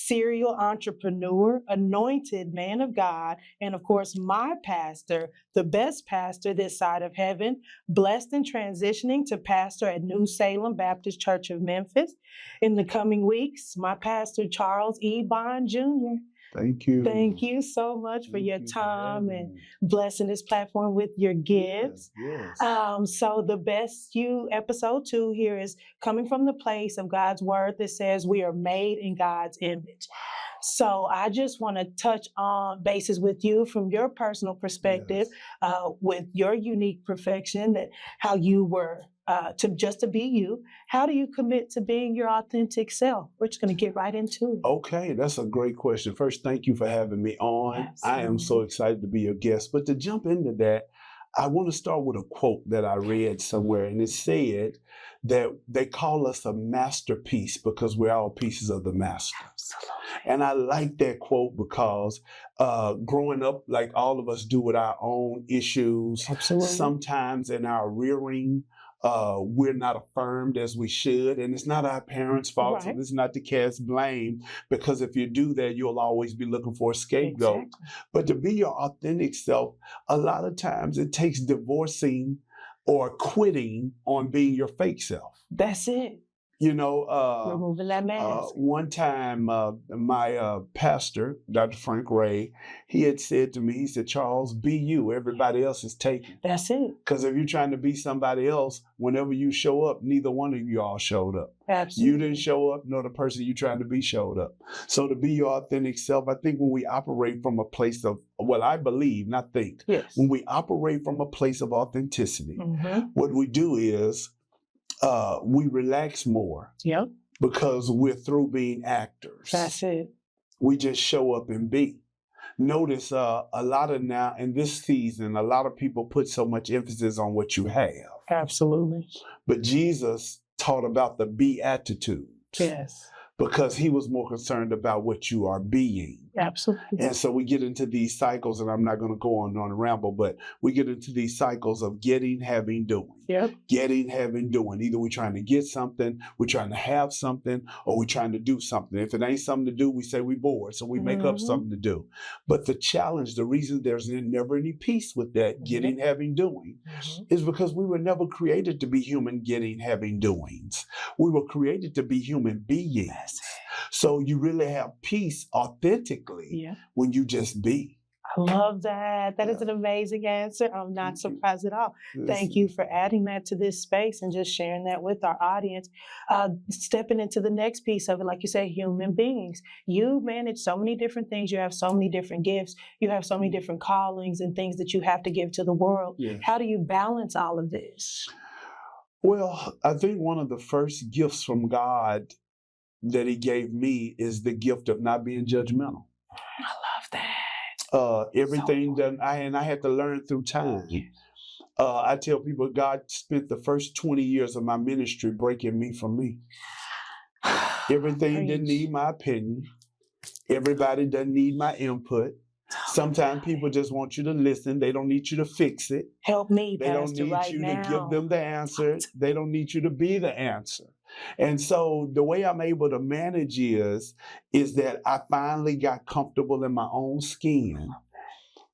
Speaker 5: serial entrepreneur, anointed man of God, and of course, my pastor, the best pastor this side of heaven, blessed and transitioning to pastor at New Salem Baptist Church of Memphis. In the coming weeks, my pastor, Charles E. Bond Jr.
Speaker 9: Thank you.
Speaker 5: Thank you so much for your time and blessing this platform with your gifts.
Speaker 9: Yes.
Speaker 5: So the Best You episode 2 here is coming from the place of God's word that says we are made in God's image. So I just want to touch on bases with you from your personal perspective, with your unique perfection, that how you were to be you. How do you commit to being your authentic self? We're just going to get right into it.
Speaker 9: Okay, that's a great question. First, thank you for having me on.
Speaker 5: Absolutely.
Speaker 9: I am so excited to be your guest. But to jump into that, I want to start with a quote that I read somewhere, and it said that they call us a masterpiece because we're all pieces of the master.
Speaker 5: Absolutely.
Speaker 9: And I like that quote because growing up, like all of us do with our own issues,
Speaker 5: Absolutely.
Speaker 9: sometimes in our rearing, we're not affirmed as we should, and it's not our parents' fault.
Speaker 5: Right.
Speaker 9: It's not to cast blame, because if you do that, you'll always be looking for a scapegoat.
Speaker 5: Exactly.
Speaker 9: But to be your authentic self, a lot of times it takes divorcing or quitting on being your fake self.
Speaker 5: That's it.
Speaker 9: You know,
Speaker 5: Removing that mask.
Speaker 9: one time, my pastor, Dr. Frank Ray, he had said to me, he said, Charles, be you. Everybody else is taken.
Speaker 5: That's it.
Speaker 9: Because if you're trying to be somebody else, whenever you show up, neither one of you all showed up.
Speaker 5: Absolutely.
Speaker 9: You didn't show up, nor the person you're trying to be showed up. So to be your authentic self, I think when we operate from a place of, well, I believe, not think,
Speaker 5: Yes.
Speaker 9: when we operate from a place of authenticity,
Speaker 5: Mm-hmm.
Speaker 9: what we do is we relax more
Speaker 5: Yep.
Speaker 9: because we're through being actors.
Speaker 5: That's it.
Speaker 9: We just show up and be. Notice a lot of now in this season, a lot of people put so much emphasis on what you have.
Speaker 5: Absolutely.
Speaker 9: But Jesus taught about the beatitudes
Speaker 5: Yes.
Speaker 9: because he was more concerned about what you are being.
Speaker 5: Absolutely.
Speaker 9: And so we get into these cycles, and I'm not going to go on a ramble, but we get into these cycles of getting, having, doing.
Speaker 5: Yep.
Speaker 9: Getting, having, doing. Either we're trying to get something, we're trying to have something, or we're trying to do something. If it ain't something to do, we say we're bored, so we make up
Speaker 5: Mhm.
Speaker 9: something to do. But the challenge, the reason there's never any peace with that getting, having, doing,
Speaker 5: Mhm.
Speaker 9: is because we were never created to be human getting, having, doings. We were created to be human beings. So you really have peace authentically
Speaker 5: Yeah.
Speaker 9: when you just be.
Speaker 5: I love that. That is
Speaker 9: Yeah.
Speaker 5: an amazing answer. I'm not
Speaker 9: Thank you.
Speaker 5: surprised at all. Thank you for adding that to this space and just sharing that with our audience. Stepping into the next piece of it, like you say, human beings. You manage so many different things. You have so many different gifts. You have so many different callings and things that you have to give to the world.
Speaker 9: Yeah.
Speaker 5: How do you balance all of this?
Speaker 9: Well, I think one of the first gifts from God that he gave me is the gift of not being judgmental.
Speaker 5: I love that.
Speaker 9: Everything done, I had to learn through time. I tell people God spent the first 20 years of my ministry breaking me from me. Everything didn't
Speaker 5: Preach.
Speaker 9: need my opinion. Everybody doesn't need my input. Sometimes people just want you to listen. They don't need you to fix it.
Speaker 5: Help me,
Speaker 9: They don't
Speaker 5: Pastor,
Speaker 9: need
Speaker 5: right
Speaker 9: you
Speaker 5: now.
Speaker 9: to give them the answer. They don't need you to be the answer. And so the way I'm able to manage is that I finally got comfortable in my own skin,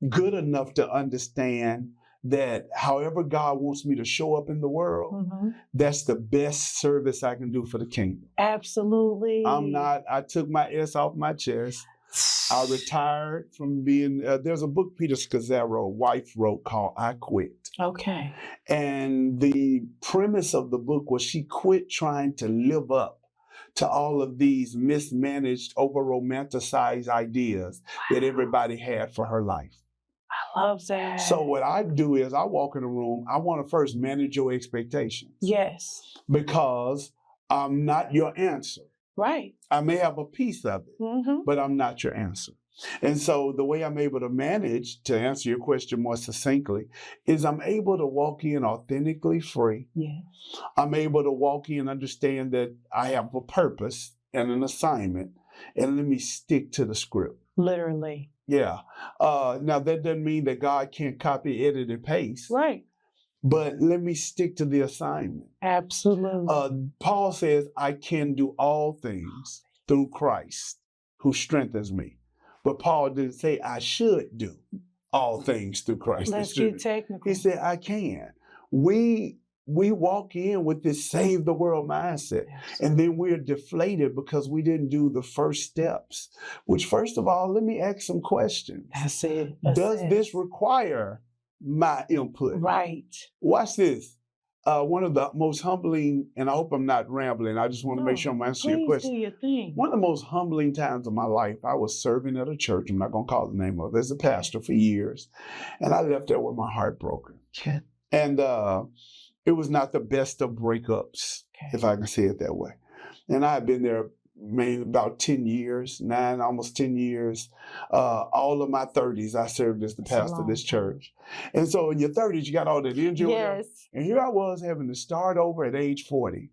Speaker 9: good enough to understand that however God wants me to show up in the world,
Speaker 5: Mhm.
Speaker 9: that's the best service I can do for the kingdom.
Speaker 5: Absolutely.
Speaker 9: I took my S off my chest. I retired from being, there's a book Peter Scazzaro, wife, wrote called I Quit.
Speaker 5: Okay.
Speaker 9: And the premise of the book was she quit trying to live up to all of these mismanaged, over-romanticized ideas that everybody had for her life.
Speaker 5: I love that.
Speaker 9: So what I do is I walk in a room, I want to first manage your expectations
Speaker 5: Yes.
Speaker 9: because I'm not your answer.
Speaker 5: Right.
Speaker 9: I may have a piece of it,
Speaker 5: Mm-hmm.
Speaker 9: but I'm not your answer. And so the way I'm able to manage, to answer your question more succinctly, is I'm able to walk in authentically free.
Speaker 5: Yeah.
Speaker 9: I'm able to walk in and understand that I have a purpose and an assignment, and let me stick to the script.
Speaker 5: Literally.
Speaker 9: Yeah. Now, that doesn't mean that God can't copy, edit, and paste,
Speaker 5: Right.
Speaker 9: but let me stick to the assignment.
Speaker 5: Absolutely.
Speaker 9: Paul says, I can do all things through Christ who strengthens me. But Paul didn't say I should do all things through Christ.
Speaker 10: Let's get technical.
Speaker 9: He said I can. We walk in with this save the world mindset, and then we're deflated because we didn't do the first steps. Which, first of all, let me ask some questions.
Speaker 10: That's it.
Speaker 9: Does this require my input?
Speaker 10: Right.
Speaker 9: Watch this. One of the most humbling, and I hope I'm not rambling, I just want to make sure I'm answering your question.
Speaker 10: Please do your thing.
Speaker 9: One of the most humbling times of my life, I was serving at a church, I'm not going to call the name of it, as a pastor for years, and I left there with my heart broken.
Speaker 10: Yeah.
Speaker 9: And it was not the best of breakups, if I can say it that way. And I had been there maybe about 10 years, almost 10 years. All of my 30s, I served as the pastor of this church. And so in your 30s, you got all that energy.
Speaker 10: Yes.
Speaker 9: And here I was having to start over at age 40.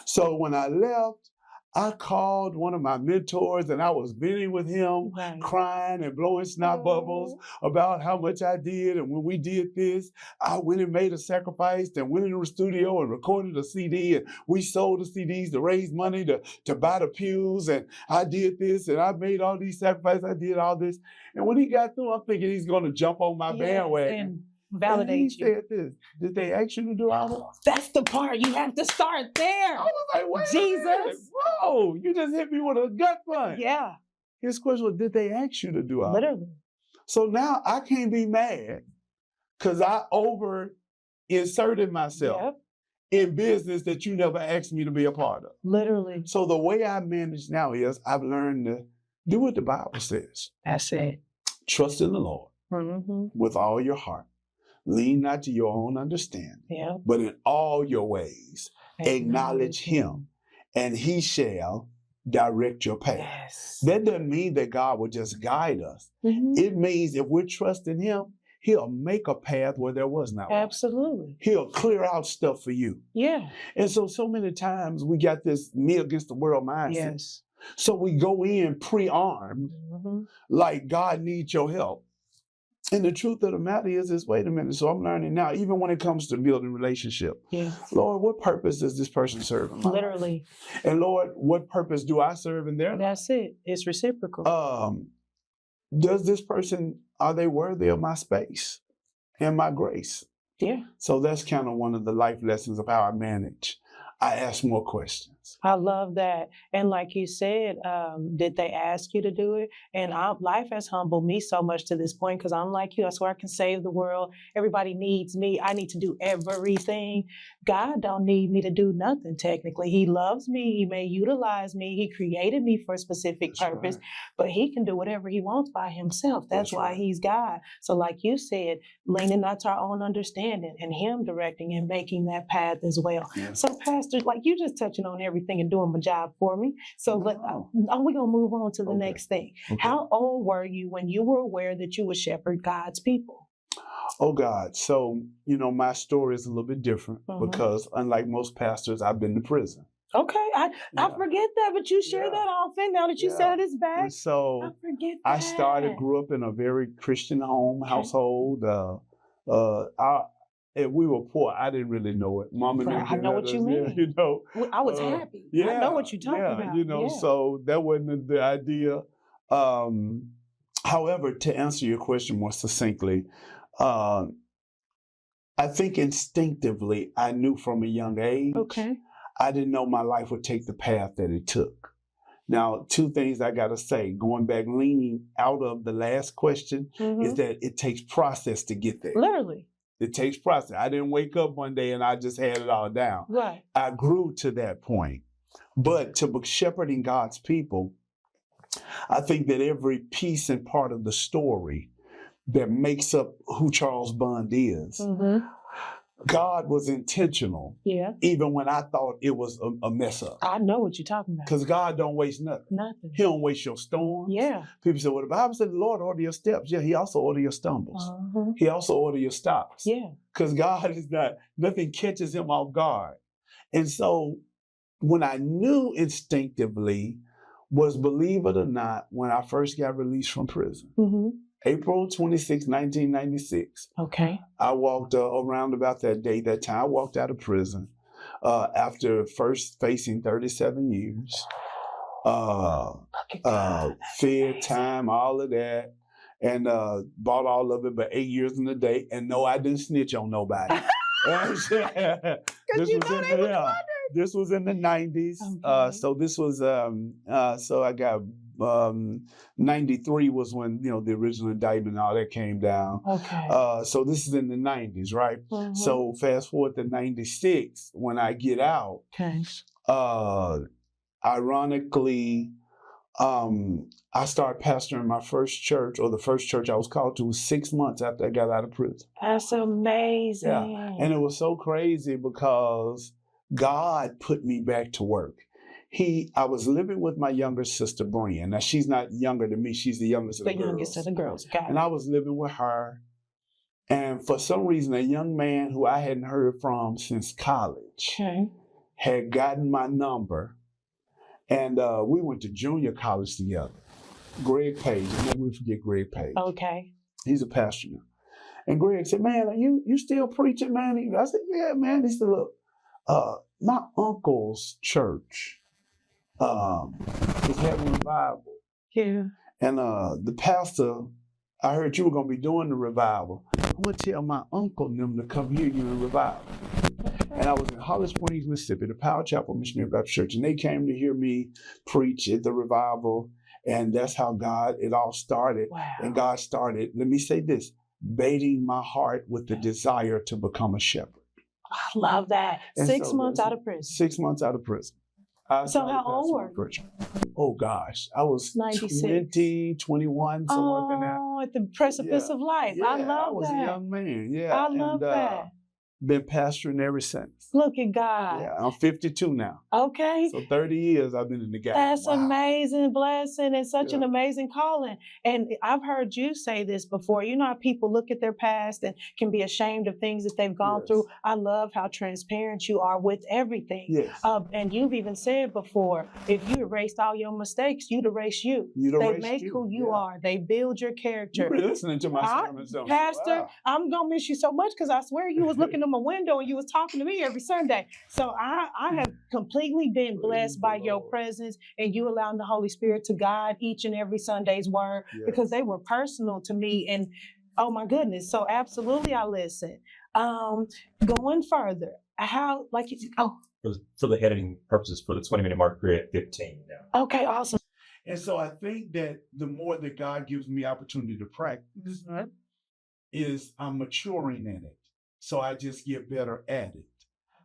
Speaker 9: So when I left, I called one of my mentors and I was venting with him, crying and blowing snot bubbles about how much I did. And when we did this, I went and made a sacrifice and went into the studio and recorded a CD, and we sold the CDs to raise money to buy the pews. And I did this and I made all these sacrifices. I did all this. And when he got through, I'm thinking he's going to jump on my bandwagon.
Speaker 10: And validate
Speaker 9: and he
Speaker 10: you.
Speaker 9: said this. Did they ask you to do all that?
Speaker 10: That's the part. You have to start there.
Speaker 9: I was like, wait a minute,
Speaker 10: Jesus.
Speaker 9: bro, you just hit me with a gut punch.
Speaker 10: Yeah.
Speaker 9: His question was, did they ask you to do all that?
Speaker 10: Literally.
Speaker 9: So now I can't be mad because I over-inserted myself in business that you never asked me to be a part of.
Speaker 10: Literally.
Speaker 9: So the way I manage now is I've learned to do what the Bible says.
Speaker 10: That's it.
Speaker 9: Trust in the Lord with all your heart. Lean not to your own understanding, but in all your ways, acknowledge him, and he shall direct your path.
Speaker 10: Yes.
Speaker 9: That doesn't mean that God will just guide us. It means if we're trusting him, he'll make a path where there was not one.
Speaker 10: Absolutely.
Speaker 9: He'll clear out stuff for you.
Speaker 10: Yeah.
Speaker 9: And so many times we got this me against the world mindset.
Speaker 10: Yes.
Speaker 9: So we go in pre-armed, like God needs your help. And the truth of the matter is, wait a minute. So I'm learning now, even when it comes to building relationship. Lord, what purpose does this person serve in my life?
Speaker 10: Literally.
Speaker 9: And Lord, what purpose do I serve in their life?
Speaker 10: That's it. It's reciprocal.
Speaker 9: Does this person, are they worthy of my space and my grace?
Speaker 10: Yeah.
Speaker 9: So that's kind of one of the life lessons of how I manage. I ask more questions.
Speaker 10: I love that. And like you said, did they ask you to do it? And life has humbled me so much to this point because I'm like you. I swear I can save the world. Everybody needs me. I need to do everything. God don't need me to do nothing technically. He loves me. He may utilize me. He created me for a specific purpose, but he can do whatever he wants by himself. That's why he's God. So like you said, leaning not to our own understanding and him directing and making that path as well. So Pastor, like you just touching on everything and doing my job for me. So we're going to move on to the next thing. How old were you when you were aware that you would shepherd God's people?
Speaker 9: Oh God. So, my story is a little bit different because unlike most pastors, I've been to prison.
Speaker 10: Okay. I forget that, but you share that often now that you said it's back.
Speaker 9: And so
Speaker 10: I forget that.
Speaker 9: grew up in a very Christian household. And we were poor. I didn't really know it. Mama didn't
Speaker 10: I know what you mean. I was happy. I know what you're talking about.
Speaker 9: So that wasn't the idea. However, to answer your question more succinctly, I think instinctively I knew from a young age. I didn't know my life would take the path that it took. Now, two things I got to say, going back, leaning out of the last question, is that it takes process to get there.
Speaker 10: Literally.
Speaker 9: It takes process. I didn't wake up one day and I just had it all down.
Speaker 10: Right.
Speaker 9: I grew to that point. But to be shepherding God's people, I think that every piece and part of the story that makes up who Charles Bond is, God was intentional. Even when I thought it was a mess up.
Speaker 10: I know what you're talking about.
Speaker 9: Because God don't waste nothing. He don't waste your storms. People say, well, the Bible said the Lord order your steps. Yeah, he also order your stumbles. He also order your stops. Because God is nothing catches him off guard. And so when I knew instinctively was, believe it or not, when I first got released from prison. April 26, 1996. I walked around about that time. I walked out of prison after first facing 37 years. fed time, all of that, and bought all of it, but 8 years in a day. And no, I didn't snitch on nobody. This was in the 90s.
Speaker 10: Okay.
Speaker 9: So this was so I got 93 was when the original indictment and all that came down.
Speaker 10: Okay.
Speaker 9: So this is in the 90s, right?
Speaker 10: Mhm.
Speaker 9: So fast forward to 96 when I get out.
Speaker 10: Okay.
Speaker 9: Ironically, I started pastoring my first church, or the first church I was called to, was 6 months after I got out of prison.
Speaker 10: That's amazing.
Speaker 9: Yeah, and it was so crazy because God put me back to work. I was living with my younger sister, Brian. Now, she's not younger than me. She's the youngest of the girls.
Speaker 10: youngest of the girls. Got
Speaker 9: And
Speaker 10: it.
Speaker 9: I was living with her. And for some reason, a young man who I hadn't heard from since college
Speaker 10: Okay.
Speaker 9: had gotten my number. And we went to junior college together. Greg Page. I'll never forget Greg Page.
Speaker 10: Okay.
Speaker 9: He's a pastor now. And Greg said, "Man, are you still preaching, man?" I said, "Yeah, man." He said, "Look, my uncle's church was having a revival.
Speaker 10: Yeah.
Speaker 9: And the pastor, I heard you were going to be doing the revival. I'm going to tell my uncle and them to come hear you in revival." And I was in Holly Springs, Mississippi, the Power Chapel Missionary Baptist Church, and they came to hear me preach at the revival. And that's how it all started.
Speaker 10: Wow.
Speaker 9: And God started, let me say this, baiting my heart with the desire to become a shepherd.
Speaker 10: I love that.
Speaker 9: And
Speaker 10: 6
Speaker 9: so
Speaker 10: months
Speaker 9: that's-
Speaker 10: out of prison.
Speaker 9: 6 months out of prison.
Speaker 10: So how old were you?
Speaker 9: Oh gosh, I was
Speaker 10: 96.
Speaker 9: 20, 21, somewhere like that.
Speaker 10: Oh, at the precipice
Speaker 9: Yeah.
Speaker 10: of life.
Speaker 9: Yeah,
Speaker 10: I love
Speaker 9: was
Speaker 10: that.
Speaker 9: a young man. Yeah,
Speaker 10: I love that.
Speaker 9: Been pastoring ever since.
Speaker 10: Look at God.
Speaker 9: Yeah, I'm 52 now.
Speaker 10: Okay.
Speaker 9: So 30 years I've been in the game.
Speaker 10: That's
Speaker 9: Wow.
Speaker 10: amazing blessing and such an
Speaker 9: Yeah.
Speaker 10: amazing calling. And I've heard you say this before. You know how people look at their past and can be ashamed of things that they've gone
Speaker 9: Yes.
Speaker 10: through. I love how transparent you are with everything.
Speaker 9: Yes.
Speaker 10: And you've even said before, if you erased all your mistakes, you'd erase you.
Speaker 9: You'd
Speaker 10: They
Speaker 9: erase
Speaker 10: make
Speaker 9: you,
Speaker 10: who you
Speaker 9: yeah.
Speaker 10: are. They build your character.
Speaker 9: You're listening to my sermons, don't you?
Speaker 10: Pastor,
Speaker 9: Wow.
Speaker 10: I'm gonna miss you so much because I swear you was looking in my window and you was talking to me every Sunday. So I have completely been blessed by your presence and you allowing the Holy Spirit to guide each and every Sunday's word because they were personal to me. And oh my goodness. So absolutely I listen. Going further, how
Speaker 11: For the editing purposes, for the 20-minute mark, we're at 15 now.
Speaker 10: okay, awesome.
Speaker 9: And so I think that the more that God gives me opportunity to practice, is I'm maturing in it. So I just get better at it.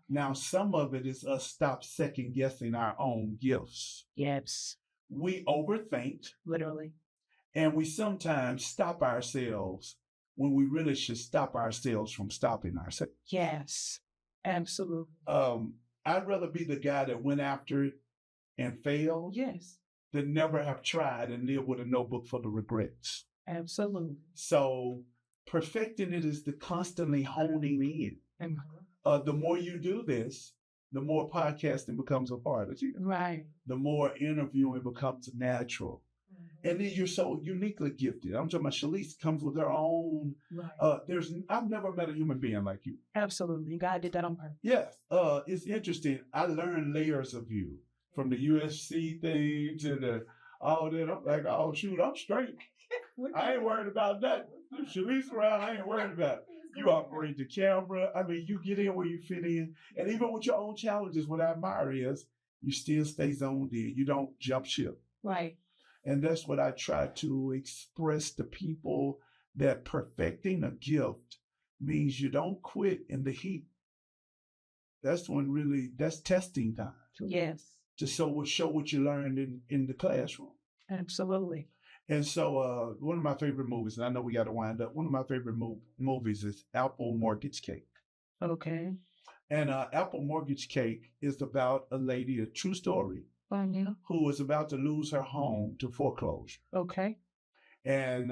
Speaker 9: Now, some of it is us stop second guessing our own gifts.
Speaker 10: Yes,
Speaker 9: We overthink
Speaker 10: literally.
Speaker 9: and we sometimes stop ourselves when we really should stop ourselves from stopping ourselves.
Speaker 10: Yes, absolutely.
Speaker 9: I'd rather be the guy that went after it and failed
Speaker 10: Yes,
Speaker 9: than never have tried and live with a notebook full of regrets.
Speaker 10: absolutely.
Speaker 9: So perfecting it is the constantly honing in. The more you do this, the more podcasting becomes a part of you.
Speaker 10: Right.
Speaker 9: The more interviewing becomes natural. And then you're so uniquely gifted. I'm talking about Shalise comes with her own.
Speaker 10: Right.
Speaker 9: I've never met a human being like you.
Speaker 10: Absolutely. God did that on purpose.
Speaker 9: Yes. It's interesting. I learned layers of you from the UFC thing to all that. I'm like, oh shoot, I'm straight. I ain't worried about that. Shalise around, I ain't worried about it. You operate the camera. I mean, you get in where you fit in. And even with your own challenges, what I admire is you still stay zoned in. You don't jump ship.
Speaker 10: Right.
Speaker 9: And that's what I try to express to people, that perfecting a gift means you don't quit in the heat. That's that's testing time.
Speaker 10: Yes.
Speaker 9: To show what you learned in the classroom.
Speaker 10: Absolutely.
Speaker 9: And so one of my favorite movies, and I know we got to wind up, one of my favorite movies is Apple Mortgage Cake.
Speaker 10: Okay.
Speaker 9: And Apple Mortgage Cake is about a lady, a true story, who was about to lose her home to foreclosure.
Speaker 10: Okay.
Speaker 9: And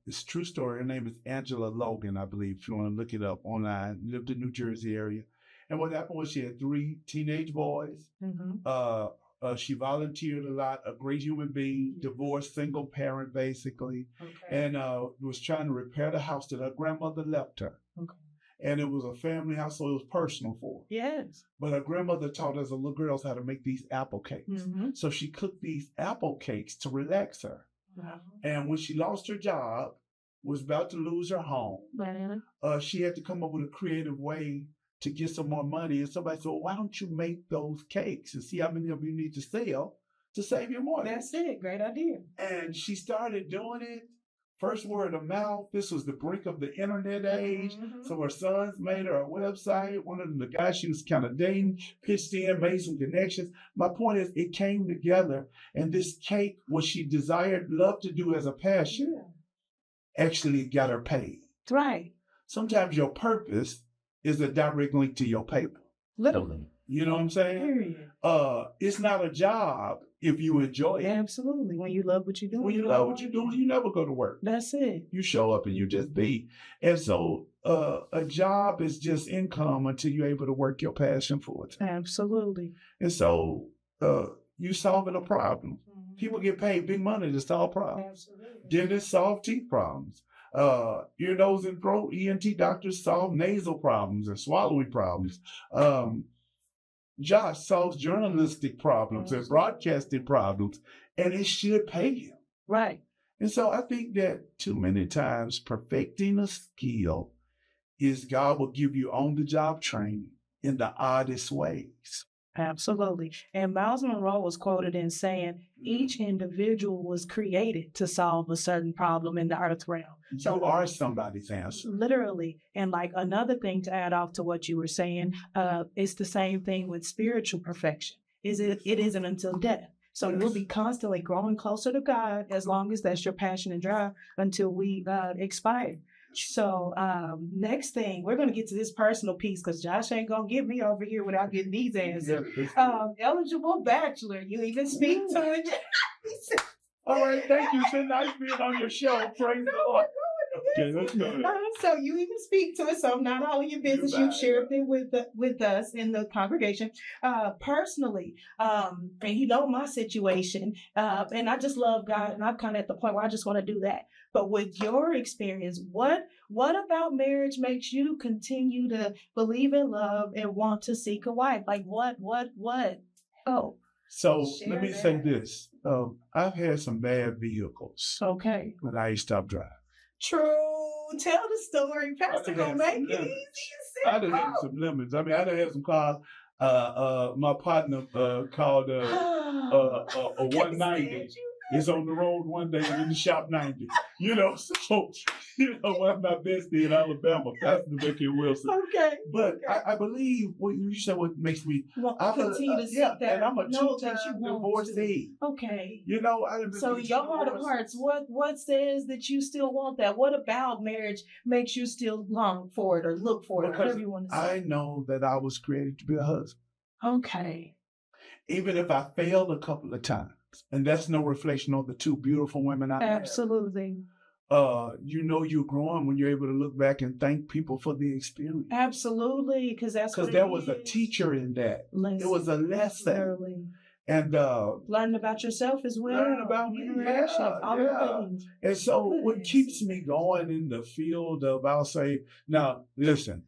Speaker 9: it's a true story. Her name is Angela Logan, I believe, if you want to look it up online. Lived in New Jersey area. And what happened was she had 3 teenage boys. She volunteered a lot, a great human being, divorced, single parent, basically.
Speaker 10: Okay.
Speaker 9: And was trying to repair the house that her grandmother left her.
Speaker 10: Okay.
Speaker 9: And it was a family house, so it was personal for her.
Speaker 10: Yes.
Speaker 9: But her grandmother taught us as little girls how to make these apple cakes.
Speaker 10: Mm-hmm.
Speaker 9: So she cooked these apple cakes to relax her.
Speaker 10: Wow.
Speaker 9: And when she lost her job, was about to lose her home, she had to come up with a creative way to get some more money. And somebody said, well, why don't you make those cakes and see how many of you need to sell to save your money?
Speaker 10: That's it. Great idea.
Speaker 9: And she started doing it. First word of mouth. This was the brink of the internet age.
Speaker 10: Mm-hmm.
Speaker 9: So her sons made her a website. One of them, the guy she was kind of dating, pitched in, made some connections. My point is, it came together. And this cake, what she desired, loved to do as a passion, actually got her paid.
Speaker 10: Right.
Speaker 9: Sometimes your purpose is a direct link to your paper.
Speaker 10: Literally.
Speaker 9: You know what I'm saying?
Speaker 10: Period.
Speaker 9: It's not a job if you enjoy it.
Speaker 10: Absolutely. When you love what you're doing.
Speaker 9: When you love what you're doing, you never go to work.
Speaker 10: That's it.
Speaker 9: You show up and you just be. And so a job is just income until you're able to work your passion for it.
Speaker 10: Absolutely.
Speaker 9: And so you solving a problem. People get paid big money to solve problems.
Speaker 10: Absolutely.
Speaker 9: Dentists solve teeth problems. Ear, nose, and throat, ENT doctors solve nasal problems and swallowing problems. Josh solves journalistic problems and broadcasting problems, and it should pay him.
Speaker 10: Right.
Speaker 9: And so I think that too many times perfecting a skill is God will give you on-the-job training in the oddest ways.
Speaker 10: Absolutely. And Miles Monroe was quoted in saying, each individual was created to solve a certain problem in the earth realm.
Speaker 9: So you are somebody's answer.
Speaker 10: Literally. And like another thing to add off to what you were saying, it's the same thing with spiritual perfection. It isn't until death. So you'll be constantly growing closer to God as long as that's your passion and drive until we expire. So next thing, we're going to get to this personal piece because Josh ain't going to get me over here without getting these answers. Eligible bachelor, you even speak to it.
Speaker 9: All right, thank you. It's been nice being on your show. Praise the Lord. Okay, let's go.
Speaker 10: So you even speak to it. So not all of your business, you've shared it with us in the congregation. Personally, and you know my situation, and I just love God, and I'm kind of at the point where I just want to do that. But with your experience, what about marriage makes you continue to believe in love and want to seek a wife? Like what? Oh.
Speaker 9: So let me say this. I've had some bad vehicles.
Speaker 10: Okay.
Speaker 9: When I stopped driving.
Speaker 10: True. Tell the story. Pastor gonna make it easy.
Speaker 9: I done had some lemons. I mean, I done had some cars. My partner called a 190. It's on the road one day and in the shop 90. You know, so, one of my bestie in Alabama, Pastor Becky Wilson.
Speaker 10: Okay.
Speaker 9: But I believe what you said, what makes me
Speaker 10: continue to seek that.
Speaker 9: And I'm a two-time divorcee.
Speaker 10: Okay.
Speaker 9: You know,
Speaker 10: so your heart of hearts, what says that you still want that? What about marriage makes you still long for it or look for it, whatever you want to say?
Speaker 9: I know that I was created to be a husband.
Speaker 10: Okay.
Speaker 9: Even if I failed a couple of times. And that's no reflection on the two beautiful women I have.
Speaker 10: Absolutely.
Speaker 9: You know you're growing when you're able to look back and thank people for the experience.
Speaker 10: Absolutely, because there
Speaker 9: was a teacher in that. It was a lesson.
Speaker 10: Literally.
Speaker 9: And
Speaker 10: learning about yourself as well.
Speaker 9: Learning about me, yeah. And so what keeps me going in the field of, I'll say, now listen,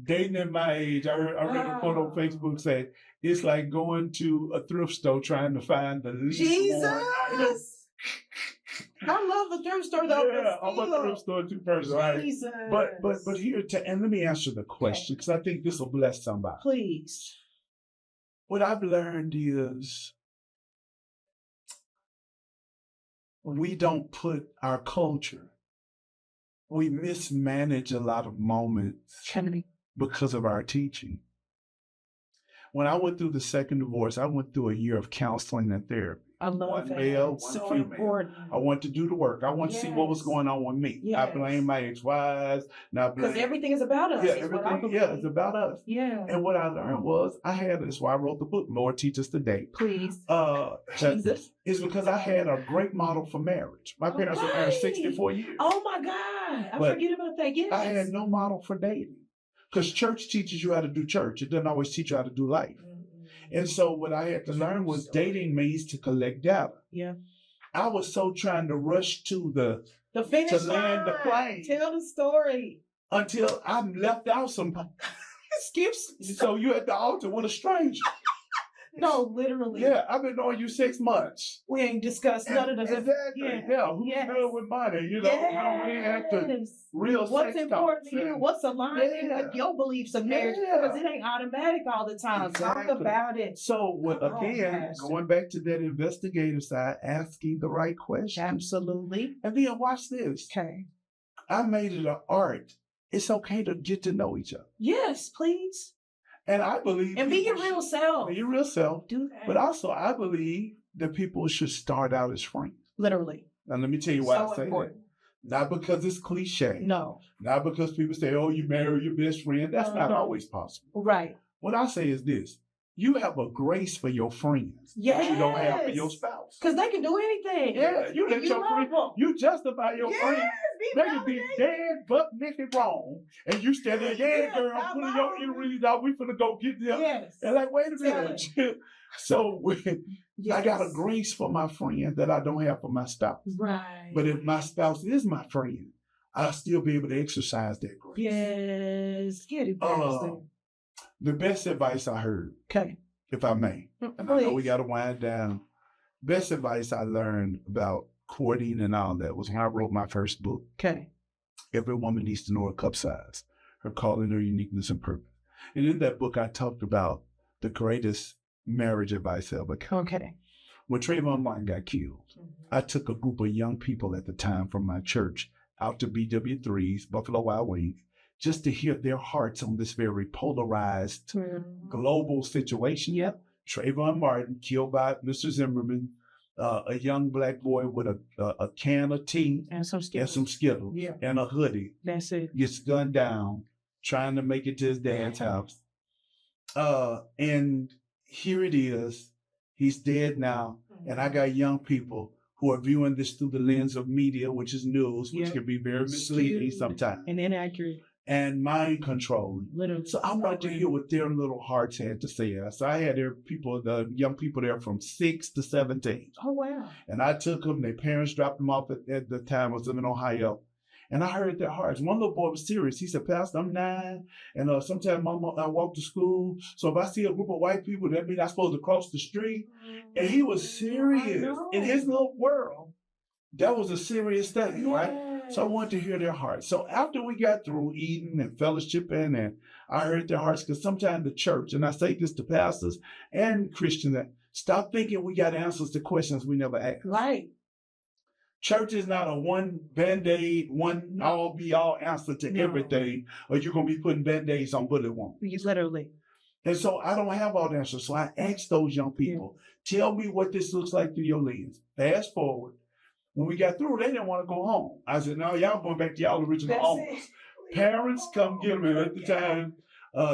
Speaker 9: dating at my age, I read a quote on Facebook say, it's like going to a thrift store trying to find the least worn item.
Speaker 10: I love the thrift store though.
Speaker 9: Yeah, I'm a thrift store too person, right? But here and let me answer the question because I think this will bless somebody.
Speaker 10: Please.
Speaker 9: What I've learned is we don't put our culture. We mismanage a lot of moments because of our teaching. When I went through the second divorce, I went through a year of counseling and therapy.
Speaker 10: I love
Speaker 9: one
Speaker 10: that.
Speaker 9: male, one
Speaker 10: so
Speaker 9: female.
Speaker 10: Important.
Speaker 9: I want to do the work. I want to see what was going on with me.
Speaker 10: Yes.
Speaker 9: I blame my ex-wives.
Speaker 10: Because everything is about us.
Speaker 9: Yeah, everything. Yeah, it's about us.
Speaker 10: Yeah.
Speaker 9: And what I learned was that's why I wrote the book, Lord Teach Us to Date.
Speaker 10: Please.
Speaker 9: Jesus. It's because I had a great model for marriage. My parents were married 64 years.
Speaker 10: Oh my God. I forget about that. Yes.
Speaker 9: I had no model for dating. Because church teaches you how to do church. It doesn't always teach you how to do life. And so what I had to learn was dating means to collect data.
Speaker 10: Yeah.
Speaker 9: I was so trying to rush to the
Speaker 10: finish
Speaker 9: line, land the plane.
Speaker 10: Tell the story.
Speaker 9: until I'm left out some skips. So you at the altar with a stranger.
Speaker 10: No, literally.
Speaker 9: Yeah, I've been knowing you 6 months.
Speaker 10: We ain't discussed none of the
Speaker 9: Exactly. Yeah. Who's good with money? You know, we ain't had to real
Speaker 10: What's
Speaker 9: sex
Speaker 10: important to
Speaker 9: talks.
Speaker 10: you? What's aligning with your beliefs of marriage? Because it ain't automatic all the time. Talk
Speaker 9: Exactly.
Speaker 10: about it.
Speaker 9: So again,
Speaker 10: Pastor.
Speaker 9: going back to that investigative side, asking the right questions.
Speaker 10: Absolutely.
Speaker 9: And then watch this.
Speaker 10: Okay.
Speaker 9: I made it an art. It's okay to get to know each other.
Speaker 10: Yes, please.
Speaker 9: And I believe
Speaker 10: And be your
Speaker 9: people
Speaker 10: real
Speaker 9: should-
Speaker 10: self.
Speaker 9: Be your real self.
Speaker 10: Do that.
Speaker 9: But also, I believe that people should start out as friends.
Speaker 10: Literally.
Speaker 9: Now, let me tell you why
Speaker 10: So
Speaker 9: I say
Speaker 10: important.
Speaker 9: that. Not because it's cliche.
Speaker 10: No.
Speaker 9: Not because people say, oh, you marry your best friend. That's not always possible.
Speaker 10: Right.
Speaker 9: What I say is this. You have a grace for your friends that you don't have for your spouse.
Speaker 10: Because they can do anything.
Speaker 9: Yeah, you let your friend, you justify your friend. They can be dead, butt naked wrong. And you stand there, yeah, girl, I'm pulling your earrings out. We finna go get them.
Speaker 10: Yes.
Speaker 9: And like, wait a minute. So I got a grace for my friend that I don't have for my spouse.
Speaker 10: Right.
Speaker 9: But if my spouse is my friend, I'll still be able to exercise that grace.
Speaker 10: Yes. Get it, Pastor.
Speaker 9: The best advice I heard,
Speaker 10: Okay.
Speaker 9: if I may, and I know we got to wind down. Best advice I learned about courting and all that was when I wrote my first book.
Speaker 10: Okay.
Speaker 9: Every woman needs to know her cup size, her calling, her uniqueness, and purpose. And in that book, I talked about the greatest marriage advice I ever got.
Speaker 10: Okay.
Speaker 9: When Trayvon Martin got killed, I took a group of young people at the time from my church out to BW3's, Buffalo Wild Wings, just to hear their hearts on this very polarized global situation.
Speaker 10: Yep.
Speaker 9: Trayvon Martin killed by Mr. Zimmerman, a young black boy with a can of tea
Speaker 10: And some Skittles. Yeah.
Speaker 9: and a hoodie.
Speaker 10: That's it.
Speaker 9: Gets gunned down, trying to make it to his dad's house. And here it is. He's dead now. And I got young people who are viewing this through the lens of media, which is news, which
Speaker 10: Yep.
Speaker 9: can be very misleading sometimes,
Speaker 10: And inaccurate.
Speaker 9: and mind controlling.
Speaker 10: Literally.
Speaker 9: So I wanted to hear what their little hearts had to say. So I had the young people there from 6 to 17.
Speaker 10: Oh, wow.
Speaker 9: And I took them, their parents dropped them off at the time I was living in Ohio. And I heard their hearts. One little boy was serious. He said, Pastor, I'm 9. And sometimes I walk to school. So if I see a group of white people, that means I'm supposed to cross the street. And he was serious. In his little world, that was a serious thing, right? So I wanted to hear their hearts. So after we got through eating and fellowshipping, and I heard their hearts, because sometimes the church, and I say this to pastors and Christians, that stop thinking we got answers to questions we never asked.
Speaker 10: Right.
Speaker 9: Church is not a one Band-Aid, one all-be-all answer to everything, or you're going to be putting Band-Aids on bullet wounds.
Speaker 10: Literally.
Speaker 9: And so I don't have all the answers. So I asked those young people, tell me what this looks like through your lens. Fast forward. When we got through, they didn't want to go home. I said, no, y'all going back to y'all original homes. Parents come get them. And at the time,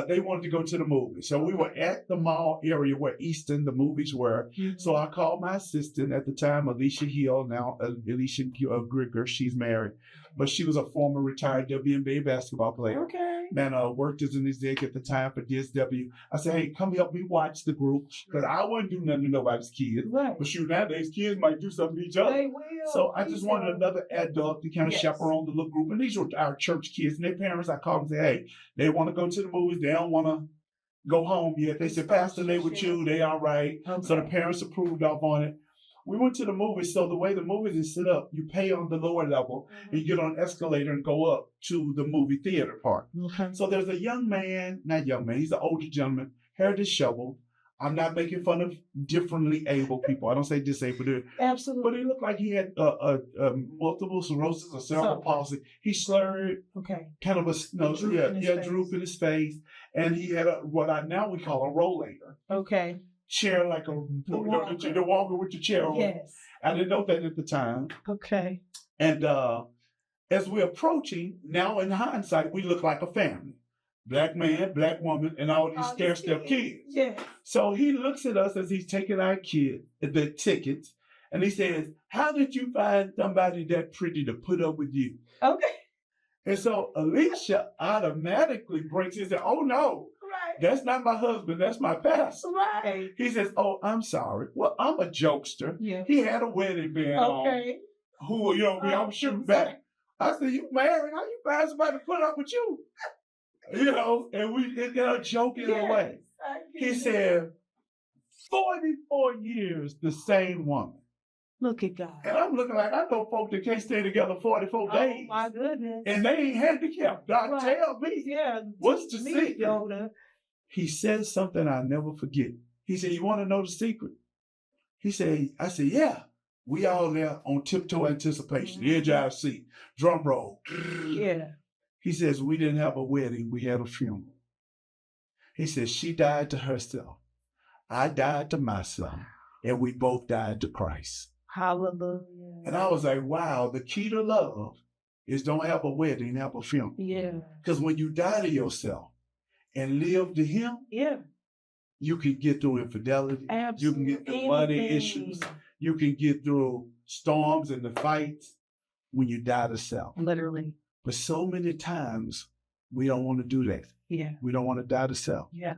Speaker 9: they wanted to go to the movies. So we were at the mall area where Easton, the movies were. So I called my assistant at the time, Alicia Hill, now Alicia Grigger. She's married. But she was a former retired WNBA basketball player.
Speaker 10: Okay.
Speaker 9: Man, worked as an exec at the time for DSW. I said, hey, come help me watch the group, because I wouldn't do nothing to nobody's kids.
Speaker 10: Right.
Speaker 9: But shoot, nowadays kids might do something to each other.
Speaker 10: They will.
Speaker 9: So I just wanted another adult to kind of
Speaker 10: Yes.
Speaker 9: chaperone the little group. And these were our church kids and their parents. I called and said, hey, they want to go to the movies. They don't want to go home yet. They said, Pastor, they with you. They all right. So the parents approved off on it. We went to the movies. So the way the movies is set up, you pay on the lower level and you get on an escalator and go up to the movie theater part.
Speaker 10: Okay.
Speaker 9: So there's a young man, not young man, he's an older gentleman, hair disheveled. I'm not making fun of differently able people. I don't say disabled.
Speaker 10: Absolutely.
Speaker 9: But he looked like he had multiple sclerosis or cerebral palsy. He slurred,
Speaker 10: Okay.
Speaker 9: kind of a droop in his face. And he had what now we call a rollator.
Speaker 10: Okay.
Speaker 9: Chair like the walker with your chair on.
Speaker 10: Yes.
Speaker 9: I didn't know that at the time.
Speaker 10: Okay.
Speaker 9: And as we're approaching, now in hindsight, we look like a family. Black man, black woman, and all these stair-step kids.
Speaker 10: Yeah.
Speaker 9: So he looks at us as he's taking our the tickets, and he says, how did you find somebody that pretty to put up with you?
Speaker 10: Okay.
Speaker 9: And so Alicia automatically breaks in and says, oh no, that's not my husband, that's my pastor.
Speaker 10: Right.
Speaker 9: He says, oh, I'm sorry. Well, I'm a jokester.
Speaker 10: Yeah.
Speaker 9: He had a wedding band on.
Speaker 10: Okay.
Speaker 9: Who, I'm shooting back. I said, you married? How you find somebody to put up with you? And we ended up joking away. He said, 44 years, the same woman.
Speaker 10: Look at God.
Speaker 9: And I'm looking like, I know folks that can't stay together 44 days.
Speaker 10: Oh, my goodness.
Speaker 9: And they ain't handicapped. God,
Speaker 10: Right.
Speaker 9: tell me.
Speaker 10: Yeah.
Speaker 9: What's the
Speaker 10: Me,
Speaker 9: secret?
Speaker 10: Yoda.
Speaker 9: He said something I'll never forget. He said, you want to know the secret? I said, yeah. We all there on tiptoe anticipation, edge of our seat, drum roll.
Speaker 10: Yeah.
Speaker 9: He says, we didn't have a wedding, we had a funeral. He says, she died to herself. I died to myself. And we both died to Christ.
Speaker 10: Hallelujah.
Speaker 9: And I was like, wow, the key to love is don't have a wedding, have a funeral.
Speaker 10: Yeah.
Speaker 9: Because when you die to yourself and live to him,
Speaker 10: Yeah.
Speaker 9: you can get through infidelity.
Speaker 10: Absolutely.
Speaker 9: You can get through money
Speaker 10: Anything.
Speaker 9: issues. You can get through storms and the fights when you die to self.
Speaker 10: Literally.
Speaker 9: But so many times we don't want to do that.
Speaker 10: Yeah.
Speaker 9: We don't want to die to self.
Speaker 10: Yeah.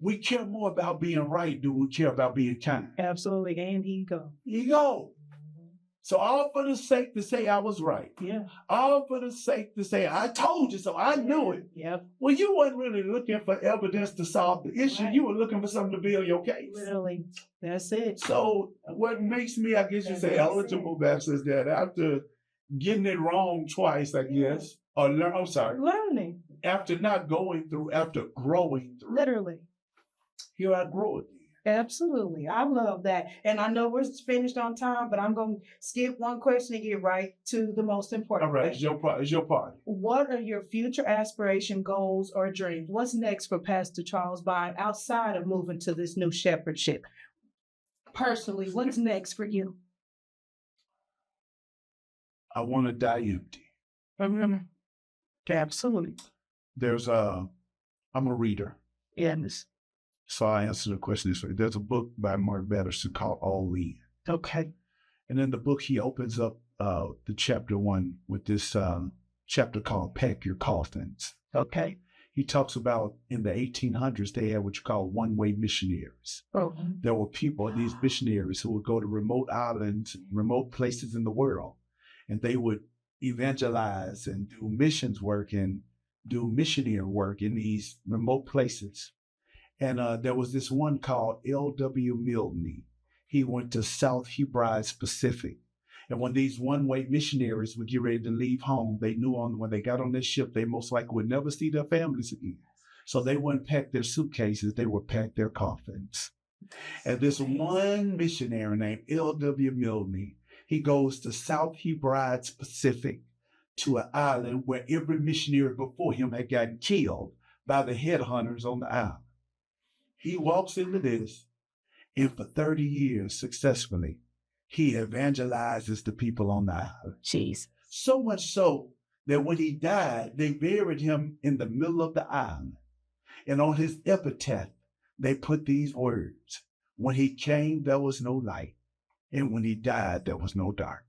Speaker 9: We care more about being right than we care about being kind.
Speaker 10: Absolutely. And ego.
Speaker 9: Ego. So all for the sake to say I was right.
Speaker 10: Yeah.
Speaker 9: All for the sake to say I told you so. I knew it.
Speaker 10: Yep.
Speaker 9: Well, you weren't really looking for evidence to solve the issue.
Speaker 10: Right.
Speaker 9: You were looking for something to build your case.
Speaker 10: Literally. That's it.
Speaker 9: So what makes me, I guess you say, eligible, Beth, is that after getting it wrong twice, I guess, or
Speaker 10: Learning.
Speaker 9: after not going through, after growing through,
Speaker 10: Literally.
Speaker 9: here I grow again.
Speaker 10: Absolutely. I love that. And I know we're finished on time, but I'm going to skip one question and get right to the most important
Speaker 9: All right,
Speaker 10: question.
Speaker 9: it's your party.
Speaker 10: What are your future aspiration, goals, or dreams? What's next for Pastor Charles Bond outside of moving to this new shepherdship? Personally, what's next for you?
Speaker 9: I want to die empty.
Speaker 10: Absolutely.
Speaker 9: I'm a reader.
Speaker 10: Yes.
Speaker 9: So I answer the question this way. There's a book by Mark Batterson called All In.
Speaker 10: Okay.
Speaker 9: And in the book, he opens up the chapter 1 with this chapter called Pack Your Coffins.
Speaker 10: Okay.
Speaker 9: He talks about in the 1800s, they had what you call one-way missionaries.
Speaker 10: Oh.
Speaker 9: There were people, these missionaries, who would go to remote islands, remote places in the world, and they would evangelize and do missions work and do missionary work in these remote places. And there was this one called L.W. Milne. He went to South Hebrides Pacific. And when these one-way missionaries would get ready to leave home, they knew when they got on this ship, they most likely would never see their families again. So they wouldn't pack their suitcases, they would pack their coffins. And this one missionary named L.W. Milne, he goes to South Hebrides Pacific, to an island where every missionary before him had gotten killed by the headhunters on the island. He walks into this, and for 30 years successfully, he evangelizes the people on the island.
Speaker 10: Jeez.
Speaker 9: So much so that when he died, they buried him in the middle of the island. And on his epitaph, they put these words: when he came, there was no light. And when he died, there was no dark.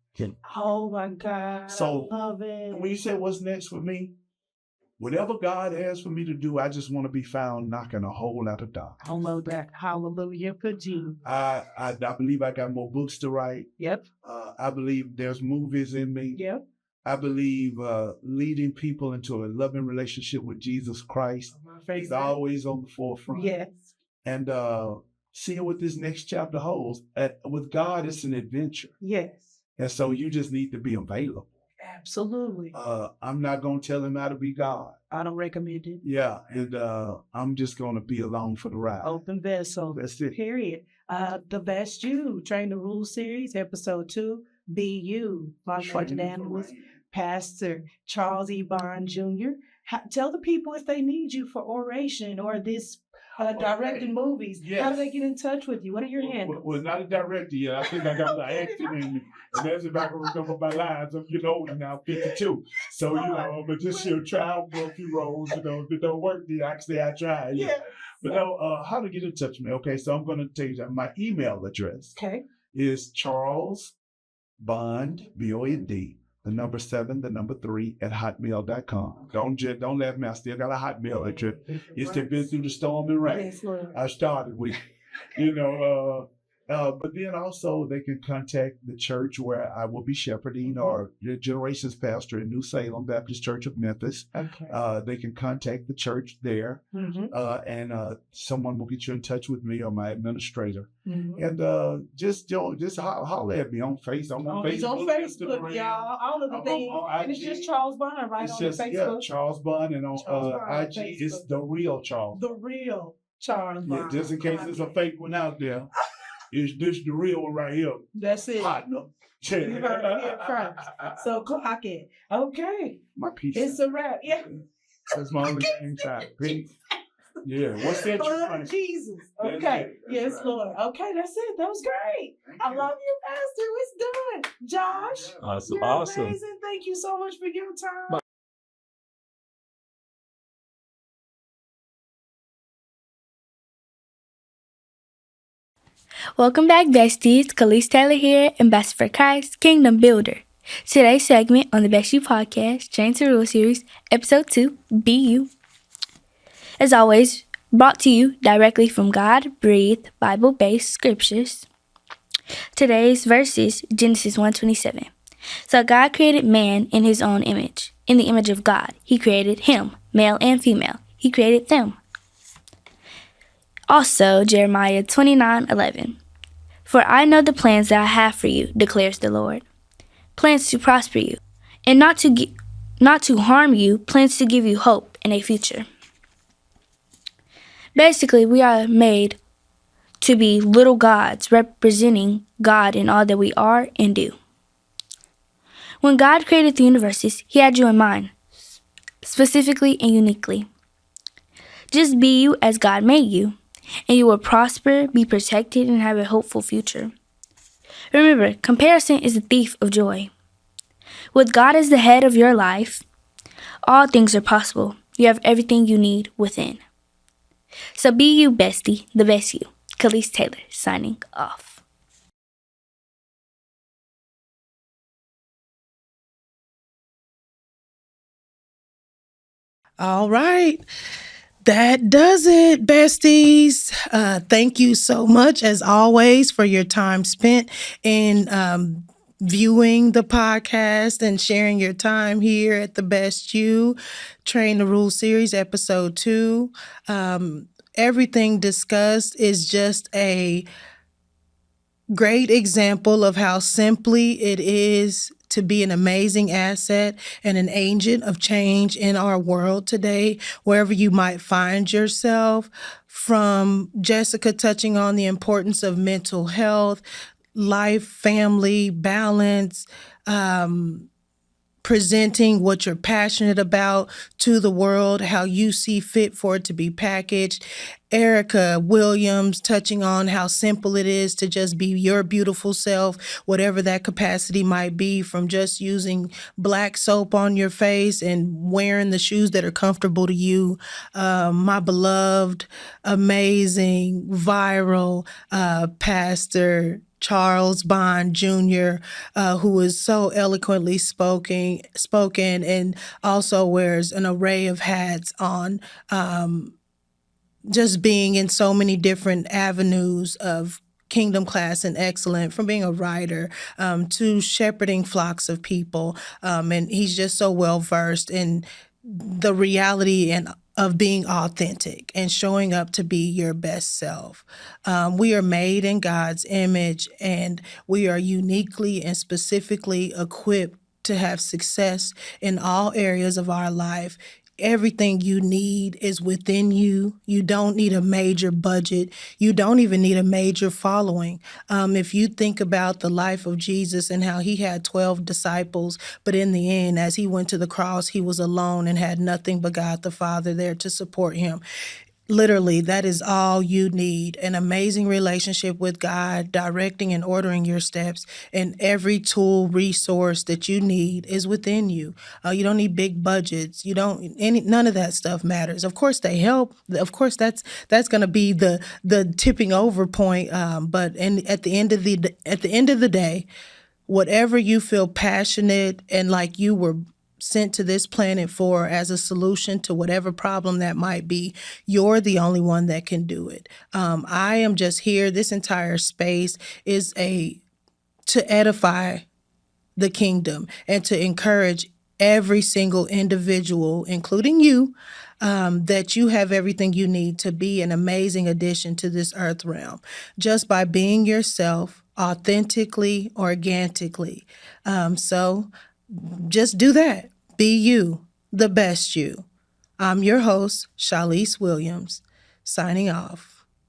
Speaker 10: Oh my God.
Speaker 9: So
Speaker 10: I love it.
Speaker 9: when you say what's next for me, whatever God has for me to do, I just want to be found knocking a hole out of dark.
Speaker 10: I love that. Hallelujah for Jesus.
Speaker 9: I believe I got more books to write.
Speaker 10: Yep.
Speaker 9: I believe there's movies in me.
Speaker 10: Yep.
Speaker 9: I believe leading people into a loving relationship with Jesus Christ is always on the forefront.
Speaker 10: Yes.
Speaker 9: And seeing what this next chapter holds. With God, it's an adventure.
Speaker 10: Yes.
Speaker 9: And so you just need to be available.
Speaker 10: Absolutely.
Speaker 9: I'm not going to tell him how to be God.
Speaker 10: I don't recommend it.
Speaker 9: Yeah, and I'm just going to be along for the ride.
Speaker 10: Open vessel.
Speaker 9: That's it.
Speaker 10: Period. The Best You, Train the Rule series, episode 2, Be You. My name was Pastor Charles E. Bond Jr. Tell the people if they need you for oration or this directing movies.
Speaker 9: Yes.
Speaker 10: How do they get in touch with you? What are your handles?
Speaker 9: Well, not a director yet. I think I got the acting in me. And that's if I can remember my lines. I'm getting older now, 52. So, but just try for a few roles. If it don't work, then I can say I tried. Yeah. But how to get in touch with me? Okay, so I'm going to tell you that my email address is Charles Bond, B-O-N-D, the number 7, the number 3 at hotmail.com. Don't laugh, man. I still got a Hotmail address. It's been through the storm and rain.
Speaker 10: Yes, Lord.
Speaker 9: I started with, But then also they can contact the church where I will be shepherding, or the Generations Pastor in New Salem Baptist Church of Memphis.
Speaker 5: Okay.
Speaker 9: They can contact the church there, and someone will get you in touch with me or my administrator. And just holler at me on Facebook. I'm on Facebook.
Speaker 10: He's on Facebook,
Speaker 9: Instagram.
Speaker 10: y'all. All of the
Speaker 9: I'm
Speaker 10: things.
Speaker 9: on
Speaker 10: And it's
Speaker 9: IG.
Speaker 10: just Charles Bond, right?
Speaker 9: It's
Speaker 10: on
Speaker 9: just
Speaker 10: Facebook.
Speaker 9: Charles Bond, and on
Speaker 10: Charles Bond on
Speaker 9: IG it's
Speaker 10: Facebook.
Speaker 9: the real Charles.
Speaker 10: The real Charles
Speaker 9: Yeah,
Speaker 10: Bond.
Speaker 9: just in case there's a fake one out there, it's this the real one right here.
Speaker 10: That's it.
Speaker 9: Partner.
Speaker 10: You heard it here first. So clock it. Okay.
Speaker 9: My piece.
Speaker 10: It's a wrap. Yeah.
Speaker 9: That's my only game time. Peace. Yeah. What's that?
Speaker 10: Blood of Jesus. Okay. Yes, Lord. Okay, that's it. That was great. I love you, Pastor. It's done. Josh.
Speaker 11: Awesome.
Speaker 10: You're
Speaker 11: Awesome.
Speaker 10: amazing. Thank you so much for your time.
Speaker 12: Welcome back, besties. Khalees Taylor here, Ambassador for Christ, Kingdom Builder. Today's segment on the Best You podcast, Train to Rule series, episode 2, Be You. As always, brought to you directly from God-breathed, Bible-based scriptures. Today's verse is Genesis 1:27. So God created man in his own image. In the image of God, he created him, male and female. He created them. Also, Jeremiah 29:11. For I know the plans that I have for you, declares the Lord. Plans to prosper you, and not to harm you, plans to give you hope and a future. Basically, we are made to be little gods, representing God in all that we are and do. When God created the universes, he had you in mind, specifically and uniquely. Just be you as God made you, and you will prosper, be protected, and have a hopeful future. Remember, comparison is the thief of joy. With God as the head of your life, all things are possible. You have everything you need within. So be you, bestie, the best you. Khalees Taylor, signing off.
Speaker 5: All right. That does it, besties. Thank you so much, as always, for your time spent in viewing the podcast and sharing your time here at the Best You Train the Rule series, episode 2. Everything discussed is just a great example of how simply it is to be an amazing asset and an agent of change in our world today, wherever you might find yourself. From Jessica touching on the importance of mental health, life, family, balance, presenting what you're passionate about to the world, how you see fit for it to be packaged. Erica Williams touching on how simple it is to just be your beautiful self, whatever that capacity might be, from just using black soap on your face and wearing the shoes that are comfortable to you. My beloved, amazing, viral Pastor Charles Bond Jr., who is so eloquently spoken and also wears an array of hats on, just being in so many different avenues of kingdom class and excellent, from being a writer to shepherding flocks of people. And he's just so well versed in the reality and of being authentic and showing up to be your best self. We are made in God's image, and we are uniquely and specifically equipped to have success in all areas of our life. Everything you need is within you. You don't need a major budget. You don't even need a major following. If you think about the life of Jesus and how he had 12 disciples, but in the end, as he went to the cross, he was alone and had nothing but God the Father there to support him. Literally, that is all you need. An amazing relationship with God, directing and ordering your steps, and every tool, resource that you need is within you. You don't need big budgets. None of that stuff matters. Of course, they help. Of course, that's going to be the tipping over point. But at the end of the day, whatever you feel passionate and like you were sent to this planet for as a solution to whatever problem that might be. You're the only one that can do it. I am just here. This entire space is to edify the kingdom and to encourage every single individual, including you, that you have everything you need to be an amazing addition to this earth realm just by being yourself authentically, organically. So just do that. Be you, the best you. I'm your host, Shalise Williams, signing off.